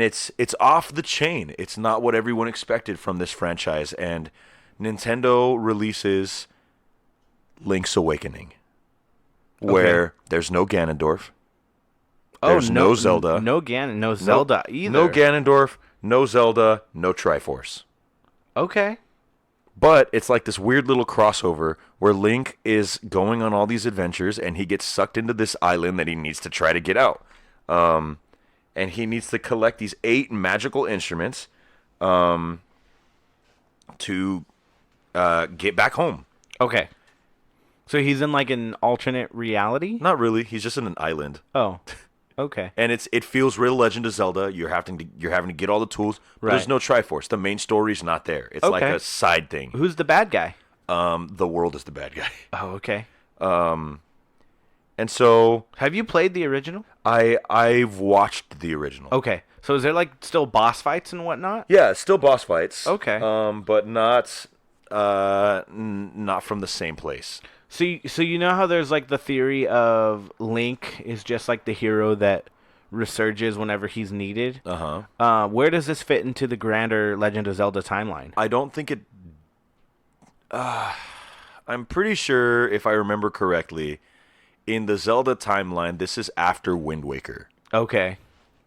it's off the chain. It's not what everyone expected from this franchise. And Nintendo releases Link's Awakening, where there's no Ganondorf. There's no Zelda. No Zelda either. No Ganondorf, no Zelda, no Triforce. Okay. But it's like this weird little crossover where Link is going on all these adventures and he gets sucked into this island that he needs to try to get out. And he needs to collect these 8 magical instruments to get back home. Okay. So he's in like an alternate reality? Not really. He's just in an island. Oh. Okay. And it feels real Legend of Zelda. You're having to get all the tools. But there's no Triforce. The main story's not there. It's like a side thing. Who's the bad guy? The world is the bad guy. Oh, okay. And so have you played the original? I've watched the original. Okay. So is there like still boss fights and whatnot? Yeah, it's still boss fights. Okay. But not from the same place. So you know how there's like the theory of Link is just like the hero that resurges whenever he's needed? Uh-huh. Where does this fit into the grander Legend of Zelda timeline? I don't think it... I'm pretty sure, if I remember correctly, in the Zelda timeline, this is after Wind Waker. Okay.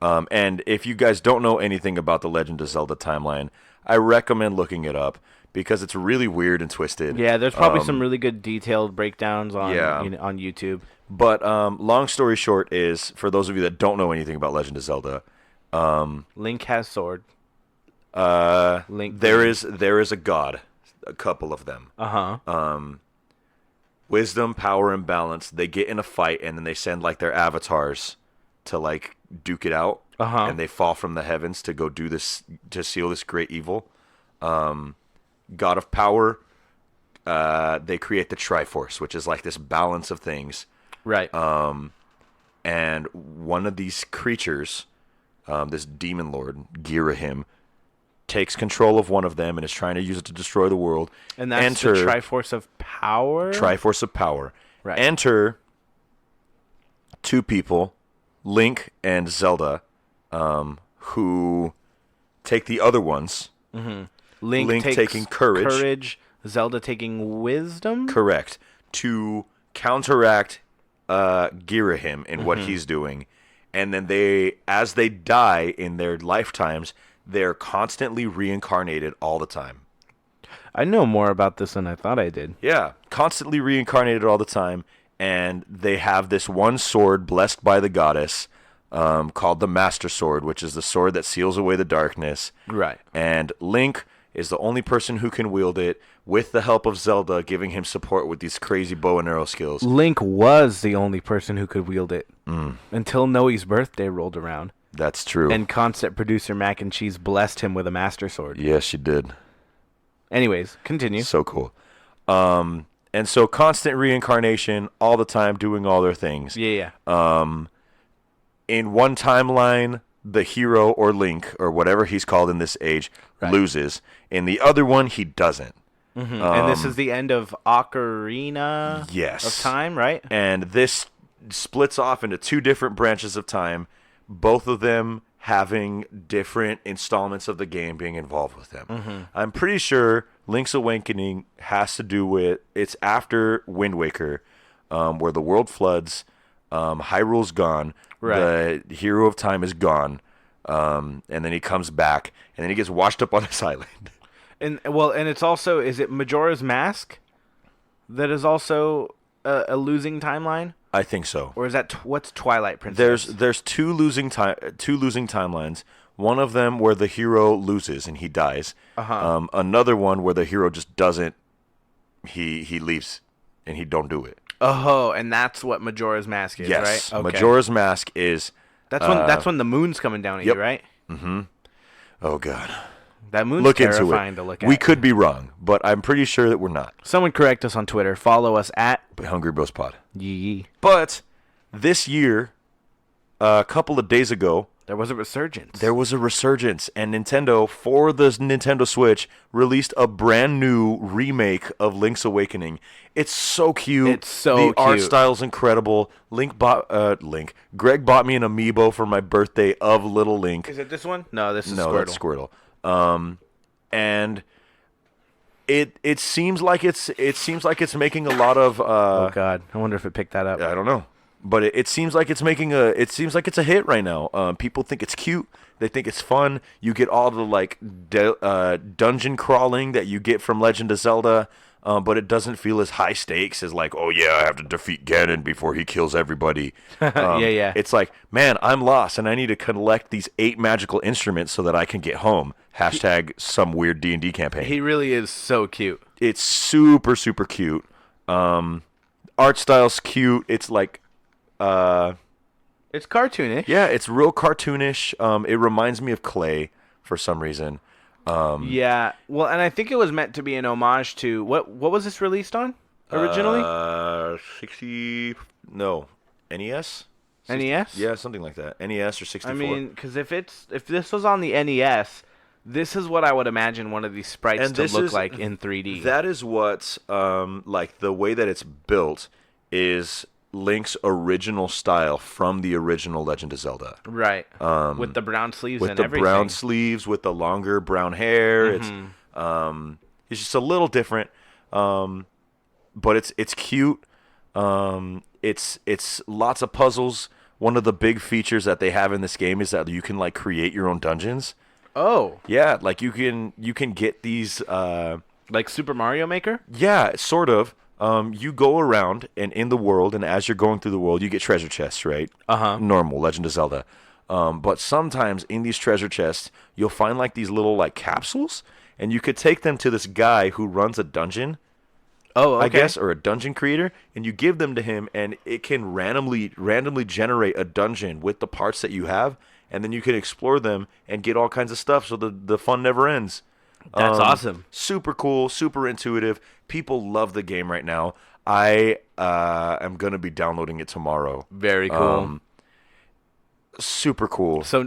And if you guys don't know anything about the Legend of Zelda timeline, I recommend looking it up because it's really weird and twisted. Yeah, there's probably some really good detailed breakdowns on Yeah. on YouTube. But long story short is, for those of you that don't know anything about Legend of Zelda, Link has sword. Link. there is a god, a couple of them. Wisdom, power, and balance. They get in a fight and then they send like their avatars to like duke it out, and they fall from the heavens to go do this, to seal this great evil. God of power. They create the Triforce, which is like this balance of things. Right. And one of these creatures, this demon lord, Girahim, takes control of one of them and is trying to use it to destroy the world. And that's the Triforce of Power? Triforce of Power. Right. Enter two people, Link and Zelda, who take the other ones. Mm-hmm. Link taking courage. Zelda taking wisdom? Correct. To counteract Girahim in what he's doing. And then as they die in their lifetimes, they're constantly reincarnated all the time. I know more about this than I thought I did. Yeah, constantly reincarnated all the time. And they have this one sword blessed by the goddess called the Master Sword, which is the sword that seals away the darkness. Right. And Link is the only person who can wield it, with the help of Zelda giving him support with these crazy bow and arrow skills. Link was the only person who could wield it until Noe's birthday rolled around. That's true. And concept producer Mac and Cheese blessed him with a Master Sword. Yes, she did. Anyways, continue. So cool. And so constant reincarnation all the time, doing all their things. Yeah. In one timeline, the hero or Link, or whatever he's called in this age, loses. In the other one, he doesn't. Mm-hmm. And this is the end of Ocarina of Time, right? And this splits off into two different branches of time, both of them having different installments of the game being involved with them. Mm-hmm. I'm pretty sure Link's Awakening has to do with, it's after Wind Waker, where the world floods, Hyrule's gone, the hero of time is gone, and then he comes back, and then he gets washed up on this island. And it's also, is it Majora's Mask that is also a losing timeline? I think so. Or is that what's Twilight Princess? There's two losing timelines. One of them where the hero loses and he dies. Another one where the hero just doesn't. He leaves and he don't do it. Oh, and that's what Majora's Mask is, yes, right? Okay. Majora's Mask is. That's when the moon's coming down at you, right? Mm-hmm. Oh God. That moon's terrifying to look at. We could be wrong, but I'm pretty sure that we're not. Someone correct us on Twitter. Follow us at Hungry Bros Pod. Yee. But this year, a couple of days ago, there was a resurgence. And Nintendo, for the Nintendo Switch, released a brand new remake of Link's Awakening. It's so cute. It's so cute. The art style's incredible. Greg bought me an amiibo for my birthday of Little Link. Is it this one? No, this is Squirtle. That's Squirtle. And it seems like it's making a lot of oh God, I wonder if it picked that up. I don't know. But it seems like it's a hit right now. People think it's cute. They think it's fun. You get all the like dungeon crawling that you get from Legend of Zelda, but it doesn't feel as high stakes as like, oh yeah, I have to defeat Ganon before he kills everybody. Yeah. It's like, man, I'm lost and I need to collect these 8 magical instruments so that I can get home. # some weird D&D campaign. He really is so cute. It's super, super cute. Art style's cute. It's like... it's cartoonish. Yeah, it's real cartoonish. It reminds me of Clay for some reason. Yeah, well, and I think it was meant to be an homage to... What was this released on originally? NES? NES? Yeah, something like that. NES or 64. I mean, because if this was on the NES... This is what I would imagine one of these sprites to look like in 3D. That is what, like, the way that it's built is Link's original style from the original Legend of Zelda. Right. With the brown sleeves and everything. With the brown sleeves, with the longer brown hair. Mm-hmm. It's just a little different, but it's cute. It's lots of puzzles one of the big features that they have in this game is that you can like create your own dungeons. Oh. Yeah, like you can get these Like Super Mario Maker? yeah, sort of. You go around and in the world, and as you're going through the world, you get treasure chests, right? Normal Legend of Zelda. But sometimes in these treasure chests, you'll find like these little like capsules, and you could take them to this guy who runs a dungeon. Oh, okay. I guess, or a dungeon creator, and you give them to him, and it can randomly generate a dungeon with the parts that you have, and then you can explore them and get all kinds of stuff. So the fun never ends. That's awesome. Super cool, super intuitive. People love the game right now. I am gonna be downloading it tomorrow. Very cool. Super cool. So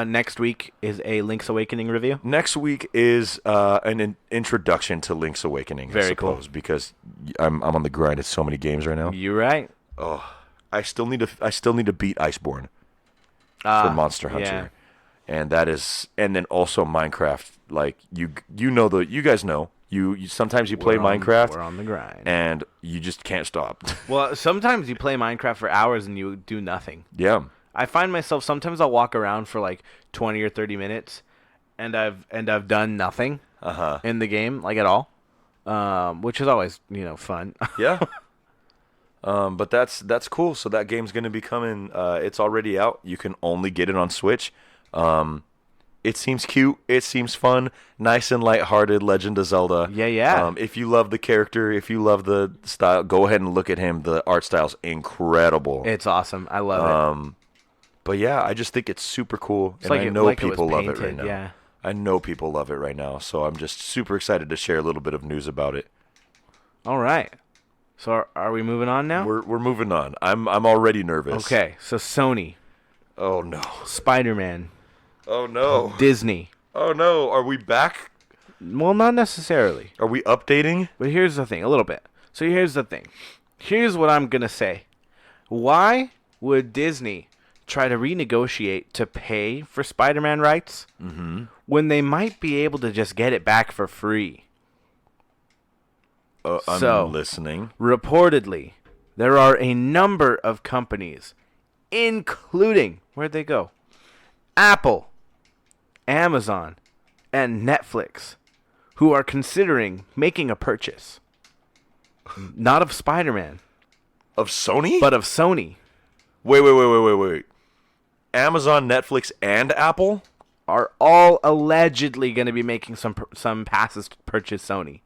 next week is a Link's Awakening review? Next week is an introduction to Link's Awakening. Very I suppose, cool. Because I'm on the grind at so many games right now. You're right. Oh, I still need to beat Iceborne for Monster Hunter. Yeah. And then also Minecraft. Like you guys know. You sometimes you play Minecraft. We're on the grind. And you just can't stop. Well, sometimes you play Minecraft for hours and you do nothing. Yeah. I find myself sometimes I'll walk around for like 20 or 30 minutes and I've done nothing in the game, like at all. Which is always, fun. Yeah. But that's cool. So that game's going to be coming. It's already out. You can only get it on Switch. It seems cute. It seems fun. Nice and lighthearted Legend of Zelda. Yeah. If you love the character, if you love the style, go ahead and look at him. The art style's incredible. It's awesome. I love it. But yeah, I just think it's super cool. It's and like I know people love painted, it right now. Yeah. I know people love it right now. So I'm just super excited to share a little bit of news about it. All right. So are we moving on now? We're moving on. I'm already nervous. Okay. So Sony, Oh no. Spider-Man, Oh no. Disney. Oh no. Are we back? Well, not necessarily. Are we updating? But here's the thing, a little bit. So here's the thing. Here's what I'm going to say. Why would Disney try to renegotiate to pay for Spider-Man rights when they might be able to just get it back for free? I'm listening. Reportedly, there are a number of companies, including, where'd they go? Apple, Amazon, and Netflix, who are considering making a purchase. Not of Spider-Man, Of Sony? but of Sony. Wait. Amazon, Netflix, and Apple? Are all allegedly going to be making some passes to purchase Sony.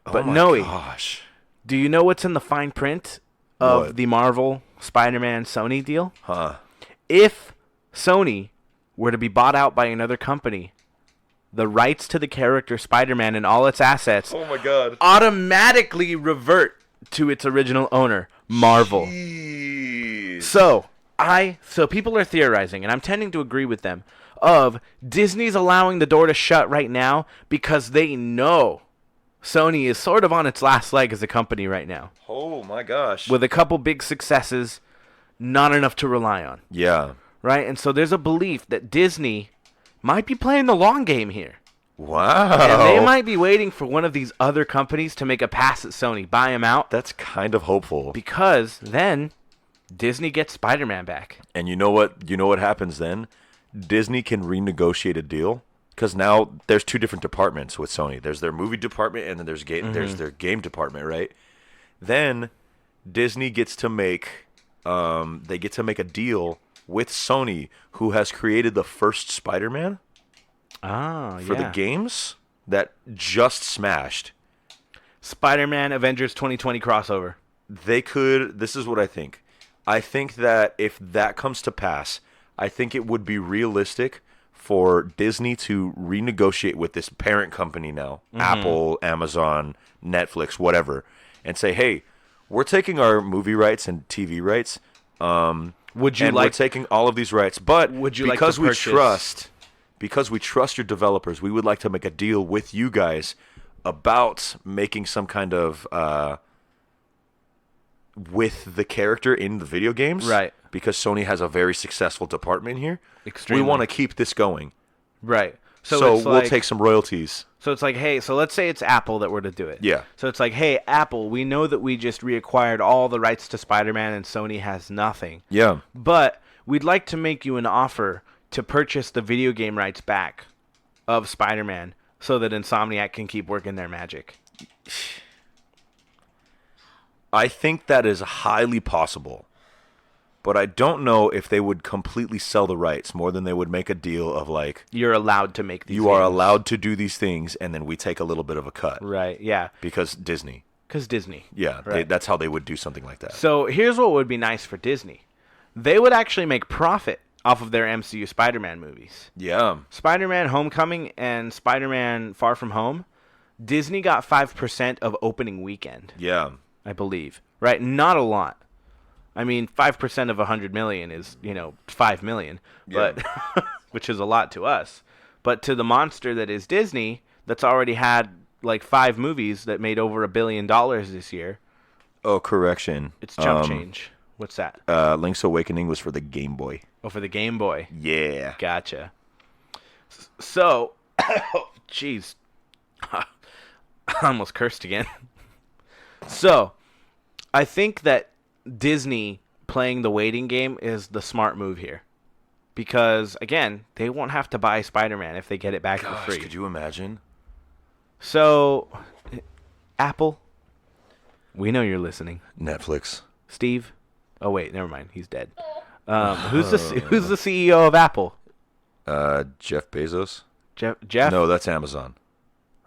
But oh my Noe, gosh. do you know what's in the fine print of What? the Marvel Spider-Man Sony deal? Huh. If Sony were to be bought out by another company, the rights to the character Spider-Man and all its assets Oh my god. automatically revert to its original owner, Marvel. Jeez. So people are theorizing, and I'm tending to agree with them, of Disney's allowing the door to shut right now because they know Sony is sort of on its last leg as a company right now. Oh my gosh. With a couple big successes, not enough to rely on. Yeah. Right? And so there's a belief that Disney might be playing the long game here. Wow. And they might be waiting for one of these other companies to make a pass at Sony, buy them out, That's kind of hopeful. because then Disney gets Spider-Man back. And you know what? You know what happens then? Disney can renegotiate a deal because now there's two different departments with Sony. There's their movie department and then there's their game department, right? Then Disney gets to make a deal with Sony, who has created the first Spider-Man for the games that just smashed. Spider-Man Avengers 2020 crossover. They could. This is what I think. I think that if that comes to pass, I think it would be realistic for Disney to renegotiate with this parent company now, Apple, Amazon, Netflix, whatever, and say, hey, we're taking our movie rights and TV rights. We're taking all of these rights, but Would you like because to we purchase- trust your developers, we would like to make a deal with you guys about making some kind of with the character in the video games, Right. Because Sony has a very successful department here. Extremely. We want to keep this going. Right. So it's we'll like, take some royalties. So it's like, hey, so let's say it's Apple that were to do it. Yeah. So it's like, hey, Apple, we know that we just reacquired all the rights to Spider-Man and Sony has nothing. Yeah. But we'd like to make you an offer to purchase the video game rights back of Spider-Man so that Insomniac can keep working their magic. I think that is highly possible. But I don't know if they would completely sell the rights more than they would make a deal of like, You're allowed to make these you are games. allowed to do these things, and then we take a little bit of a cut. Right, yeah. Because Disney. Because Disney. Yeah, Right. that's how they would do something like that. So here's what would be nice for Disney. They would actually make profit off of their MCU Spider-Man movies. Yeah. Spider-Man Homecoming and Spider-Man Far From Home, Disney got 5% of opening weekend, Yeah. I believe. Right? Not a lot. I mean, 5% of 100 million is, 5 million, but which is a lot to us. But to the monster that is Disney, that's already had like 5 movies that made over $1 billion this year. Oh, correction. It's chump change. What's that? Link's Awakening was for the Game Boy. Oh, for the Game Boy. Yeah. Gotcha. So, jeez. I almost cursed again. So, I think that Disney playing the waiting game is the smart move here. Because, again, they won't have to buy Spider-Man if they get it back for free. Could you imagine? So, Apple, we know you're listening. Netflix. Steve? Oh, wait, never mind. He's dead. Who's the CEO of Apple? Jeff Bezos? Jeff? No, that's Amazon.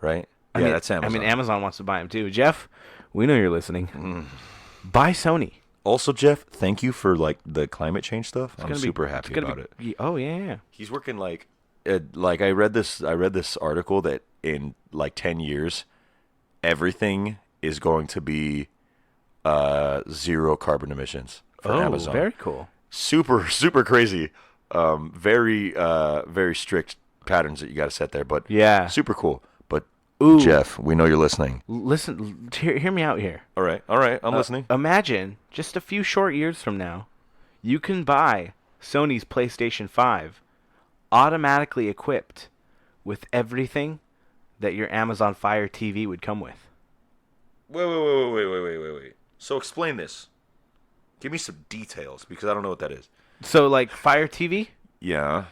Right? That's Amazon. I mean, Amazon wants to buy him too. Jeff, we know you're listening. Buy Sony. Also, Jeff, thank you for like the climate change stuff. I'm super happy about it. Oh yeah. He's working like I read this article that in like 10 years, everything is going to be 0 carbon emissions for Amazon. Very cool. Super crazy. Very strict patterns that you got to set there, but Yeah. super cool. But Ooh. Jeff, we know you're listening. Listen, hear me out here. All right, I'm listening. Imagine just a few short years from now, you can buy Sony's PlayStation 5 automatically equipped with everything that your Amazon Fire TV would come with. Wait. So explain this. Give me some details because I don't know what that is. So like Fire TV, Yeah.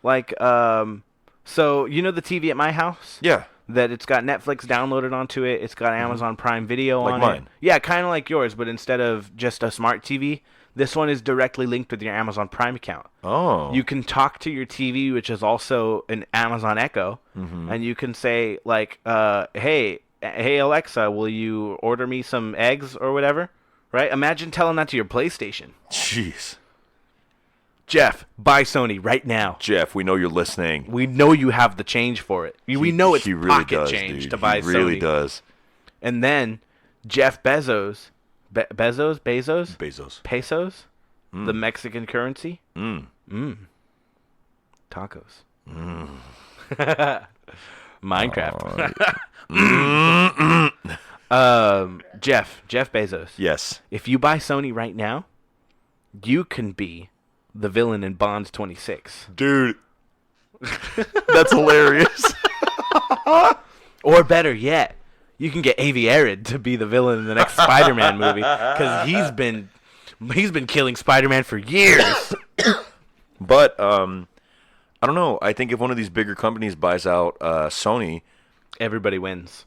like so the TV at my house? Yeah. That it's got Netflix downloaded onto it. It's got Amazon Prime Video Like on mine. it. Yeah, kind of like yours, but instead of just a smart TV, this one is directly linked with your Amazon Prime account. Oh. You can talk to your TV, which is also an Amazon Echo, and you can say like, "Hey Alexa, will you order me some eggs or whatever?" Right? Imagine telling that to your PlayStation. Jeez. Jeff, buy Sony right now. Jeff, we know you're listening. We know you have the change for it. We know it's he really pocket does, change dude. to buy He really Sony. does. And then Jeff Bezos, Bezos, pesos, the Mexican currency. Tacos. Minecraft. Jeff Bezos. Yes. If you buy Sony right now, you can be the villain in Bond 26. Dude. That's hilarious. Or better yet, you can get Avi Arad to be the villain in the next Spider-Man movie because he's been killing Spider-Man for years. But I don't know. I think if one of these bigger companies buys out Sony, Everybody wins.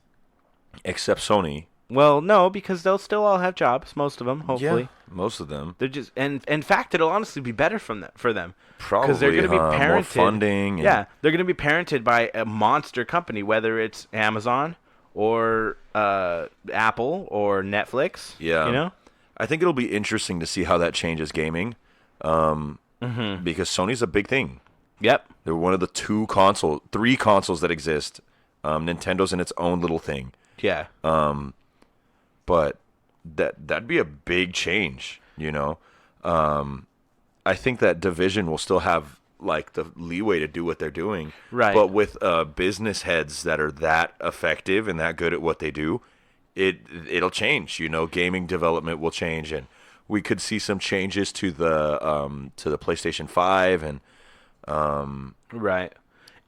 except Sony, Well, no, because they'll still all have jobs, most of them, hopefully. most of them. They're just, and in fact, it'll honestly be better for them. Probably, Because they're going to be more parented. funding. And, Yeah, they're going to be parented by a monster company, whether it's Amazon or Apple or Netflix. Yeah. I think it'll be interesting to see how that changes gaming, because Sony's a big thing. Yep. They're one of the 3 consoles that exist. Nintendo's in its own little thing. Yeah. But that'd be a big change, I think that Division will still have like the leeway to do what they're doing. Right. But with business heads that are that effective and that good at what they do, it'll change. Gaming development will change, and we could see some changes to the PlayStation 5 and Right.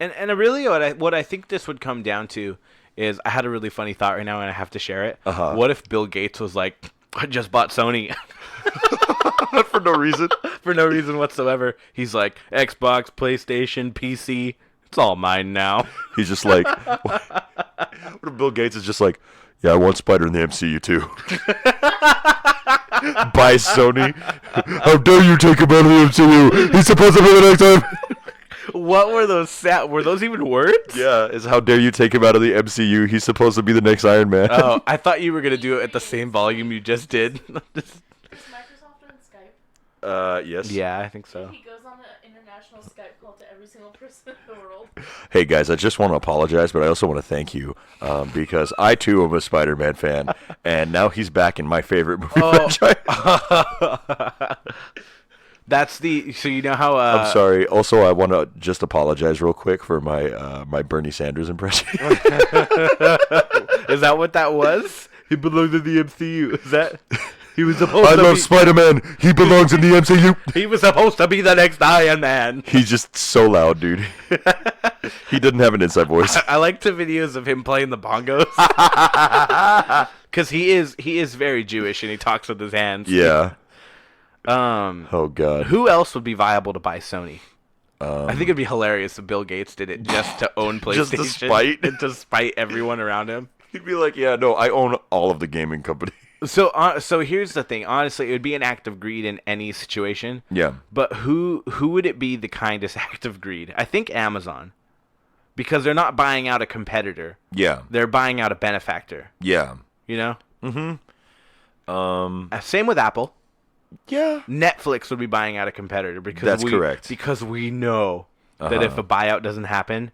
And really what I think this would come down to is I had a really funny thought right now and I have to share it. What if Bill Gates was like, I just bought Sony For no reason. for no reason whatsoever. He's like, Xbox, PlayStation, PC, it's all mine now. He's just like, what if Bill Gates is just like, yeah, I want Spider in the MCU too. By Sony. How dare you take him out of the MCU? He's supposed to be the next time. What were those? Were those even words? Yeah, it's how dare you take him out of the MCU? He's supposed to be the next Iron Man. Oh, I thought you were gonna do it at the same volume you just did. Is Microsoft on Skype? Yes. Yeah, I think so. He goes on the international Skype call to every single person in the world. Hey guys, I just want to apologize, but I also want to thank you because I too am a Spider-Man fan, and now he's back in my favorite movie franchise. That's the so you know how I'm sorry. Also, I want to just apologize real quick for my my Bernie Sanders impression. Is that what that was? He belongs in the MCU. Is that he was supposed I to love be, Spider-Man. He belongs in the MCU. he was supposed to be the next Iron Man. He's just so loud, dude. He doesn't have an inside voice. I like the videos of him playing the bongos. Cuz he is very Jewish and he talks with his hands. Yeah. Oh god. Who else would be viable to buy Sony? I think it'd be hilarious if Bill Gates did it just to own PlayStation. Just to spite? And to spite everyone around him. He'd be like, "Yeah, no, I own all of the gaming company." So here's the thing. Honestly, it would be an act of greed in any situation. Yeah. But who would it be the kindest act of greed? I think Amazon. Because they're not buying out a competitor. Yeah. They're buying out a benefactor. Yeah. You know? Mm-hmm. Same with Apple. Yeah. Netflix would be buying out a competitor because That's correct. Because we know that if a buyout doesn't happen,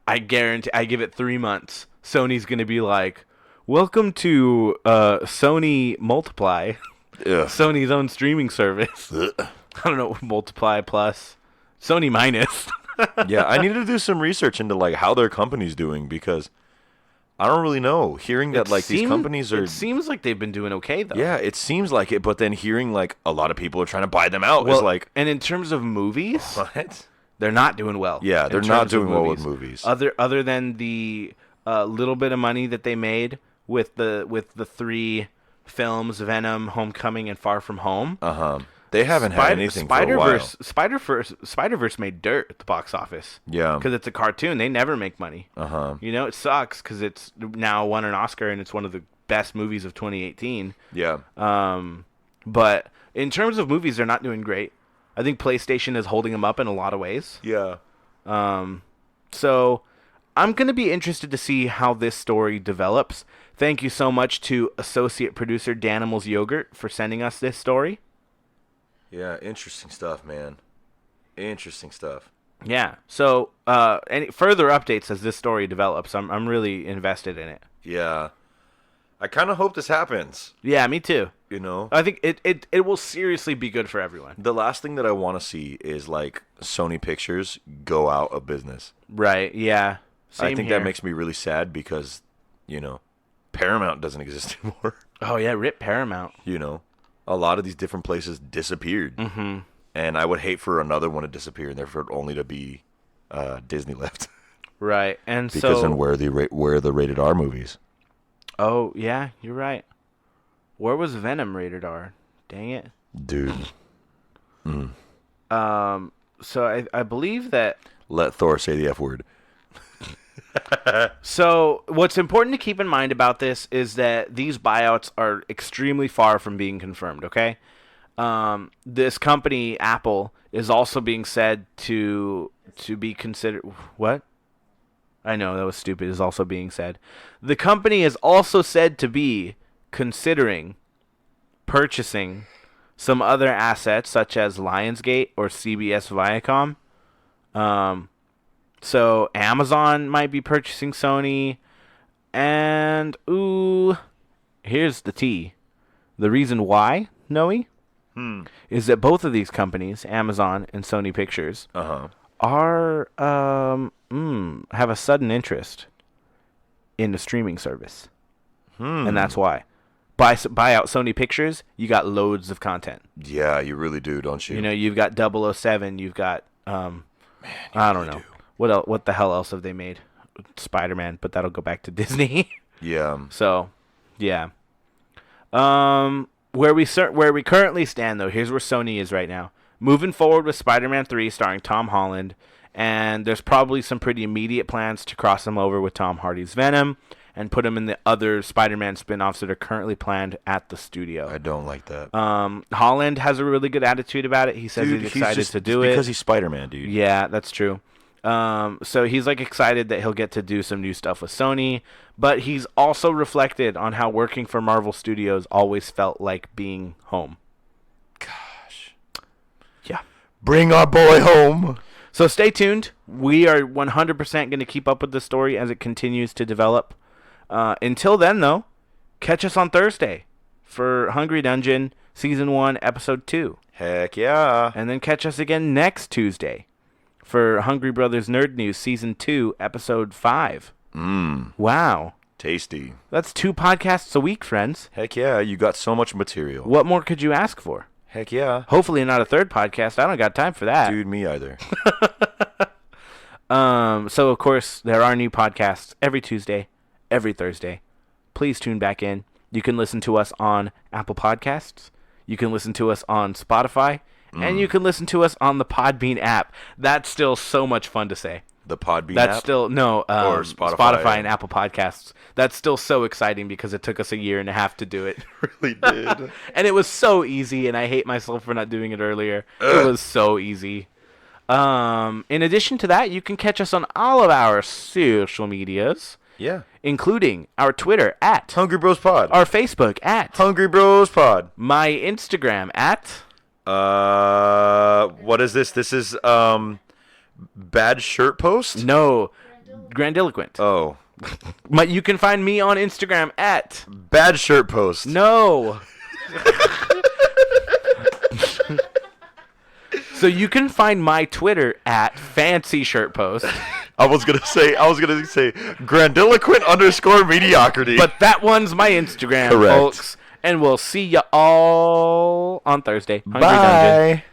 I guarantee I give it 3 months. Sony's gonna be like, "Welcome to Sony Multiply, Sony's own streaming service." I don't know, Multiply Plus, Sony Minus. Yeah, I needed to do some research into like how their company's doing because I don't really know. Hearing that these companies are, it seems like they've been doing okay though. yeah, it seems like it. But then hearing like a lot of people are trying to buy them out is like, and in terms of movies, what? They're not doing well. Yeah, in they're not terms of doing well with movies. Other than the little bit of money that they made with the 3 films, Venom, Homecoming, and Far From Home. They haven't had anything for a while. Spider-Verse made dirt at the box office. Yeah. Because it's a cartoon. They never make money. You know, it sucks because it's now won an Oscar and it's one of the best movies of 2018. Yeah. But in terms of movies, they're not doing great. I think PlayStation is holding them up in a lot of ways. Yeah. So I'm going to be interested to see how this story develops. Thank you so much to associate producer Danimals Yogurt for sending us this story. Yeah, interesting stuff, man. Interesting stuff. Yeah. So any further updates as this story develops, I'm really invested in it. Yeah. I kind of hope this happens. Yeah, me too. You know? I think it will seriously be good for everyone. The last thing that I want to see is like Sony Pictures go out of business. Right, yeah. I think that makes me really sad because, you know, Paramount doesn't exist anymore. Oh, yeah, rip Paramount. You know, a lot of these different places disappeared. Mm-hmm. And I would hate for another one to disappear and therefore only to be Disney left. Right, and because then where are the rated R movies? Oh, yeah, you're right. Where was Venom rated R? Dang it. Dude. So I believe that... Let Thor say the F word. So what's important to keep in mind about this is that these buyouts are extremely far from being confirmed, okay? This company, Apple, is also being said to be considered... What? I know, that was stupid. Is also being said. The company is also said to be considering purchasing some other assets such as Lionsgate or CBS Viacom. So Amazon might be purchasing Sony. And, here's the tea. The reason why, Noe, is that both of these companies, Amazon and Sony Pictures, are have a sudden interest in the streaming service. And that's why. Buy out Sony Pictures, you got loads of content. Yeah, you really do, don't you? You know, you've got 007, you've got I don't know. What the hell else have they made? Spider-Man, but that'll go back to Disney. Yeah. So, yeah. Where we currently stand, though, here's where Sony is right now. Moving forward with Spider-Man 3 starring Tom Holland, and there's probably some pretty immediate plans to cross him over with Tom Hardy's Venom and put him in the other Spider-Man spin-offs that are currently planned at the studio. I don't like that. Holland has a really good attitude about it. He says he's excited to do it. Because he's Spider-Man, dude. Yeah, that's true. So he's like excited that he'll get to do some new stuff with Sony, but he's also reflected on how working for Marvel Studios always felt like being home. Gosh. Yeah. Bring our boy home. So stay tuned. We are 100% going to keep up with the story as it continues to develop. Until then, though, catch us on Thursday for Hungry Dungeon Season 1, Episode 2. Heck yeah. And then catch us again next Tuesday for Hungry Brothers Nerd News Season 2, Episode 5. Wow. Tasty. That's 2 podcasts a week, friends. Heck yeah, you got so much material. What more could you ask for? Heck yeah. Hopefully not a 3rd podcast. I don't got time for that. Dude, me either. So, of course, there are new podcasts every Tuesday, every Thursday. Please tune back in. You can listen to us on Apple Podcasts. You can listen to us on Spotify. And you can listen to us on the Podbean app. That's still so much fun to say. The Podbean That's app? still, no, or Spotify and Apple Podcasts. That's still so exciting because it took us 1.5 years to do it. It really did. And it was so easy, and I hate myself for not doing it earlier. It was so easy. In addition to that, you can catch us on all of our social medias. Yeah. Including our Twitter at Hungry Bros Pod. our Facebook at Hungry Bros Pod. my Instagram at What is this? This is Bad Shirt Post? no Grandiloquent. Oh. You can find me on Instagram at Bad Shirt Post. no. So you can find my Twitter at Fancy Shirt Post. I was gonna say grandiloquent _ mediocrity. But that one's my Instagram, Correct. folks. And we'll see ya all on Thursday. Hungry Bye. Dungeon.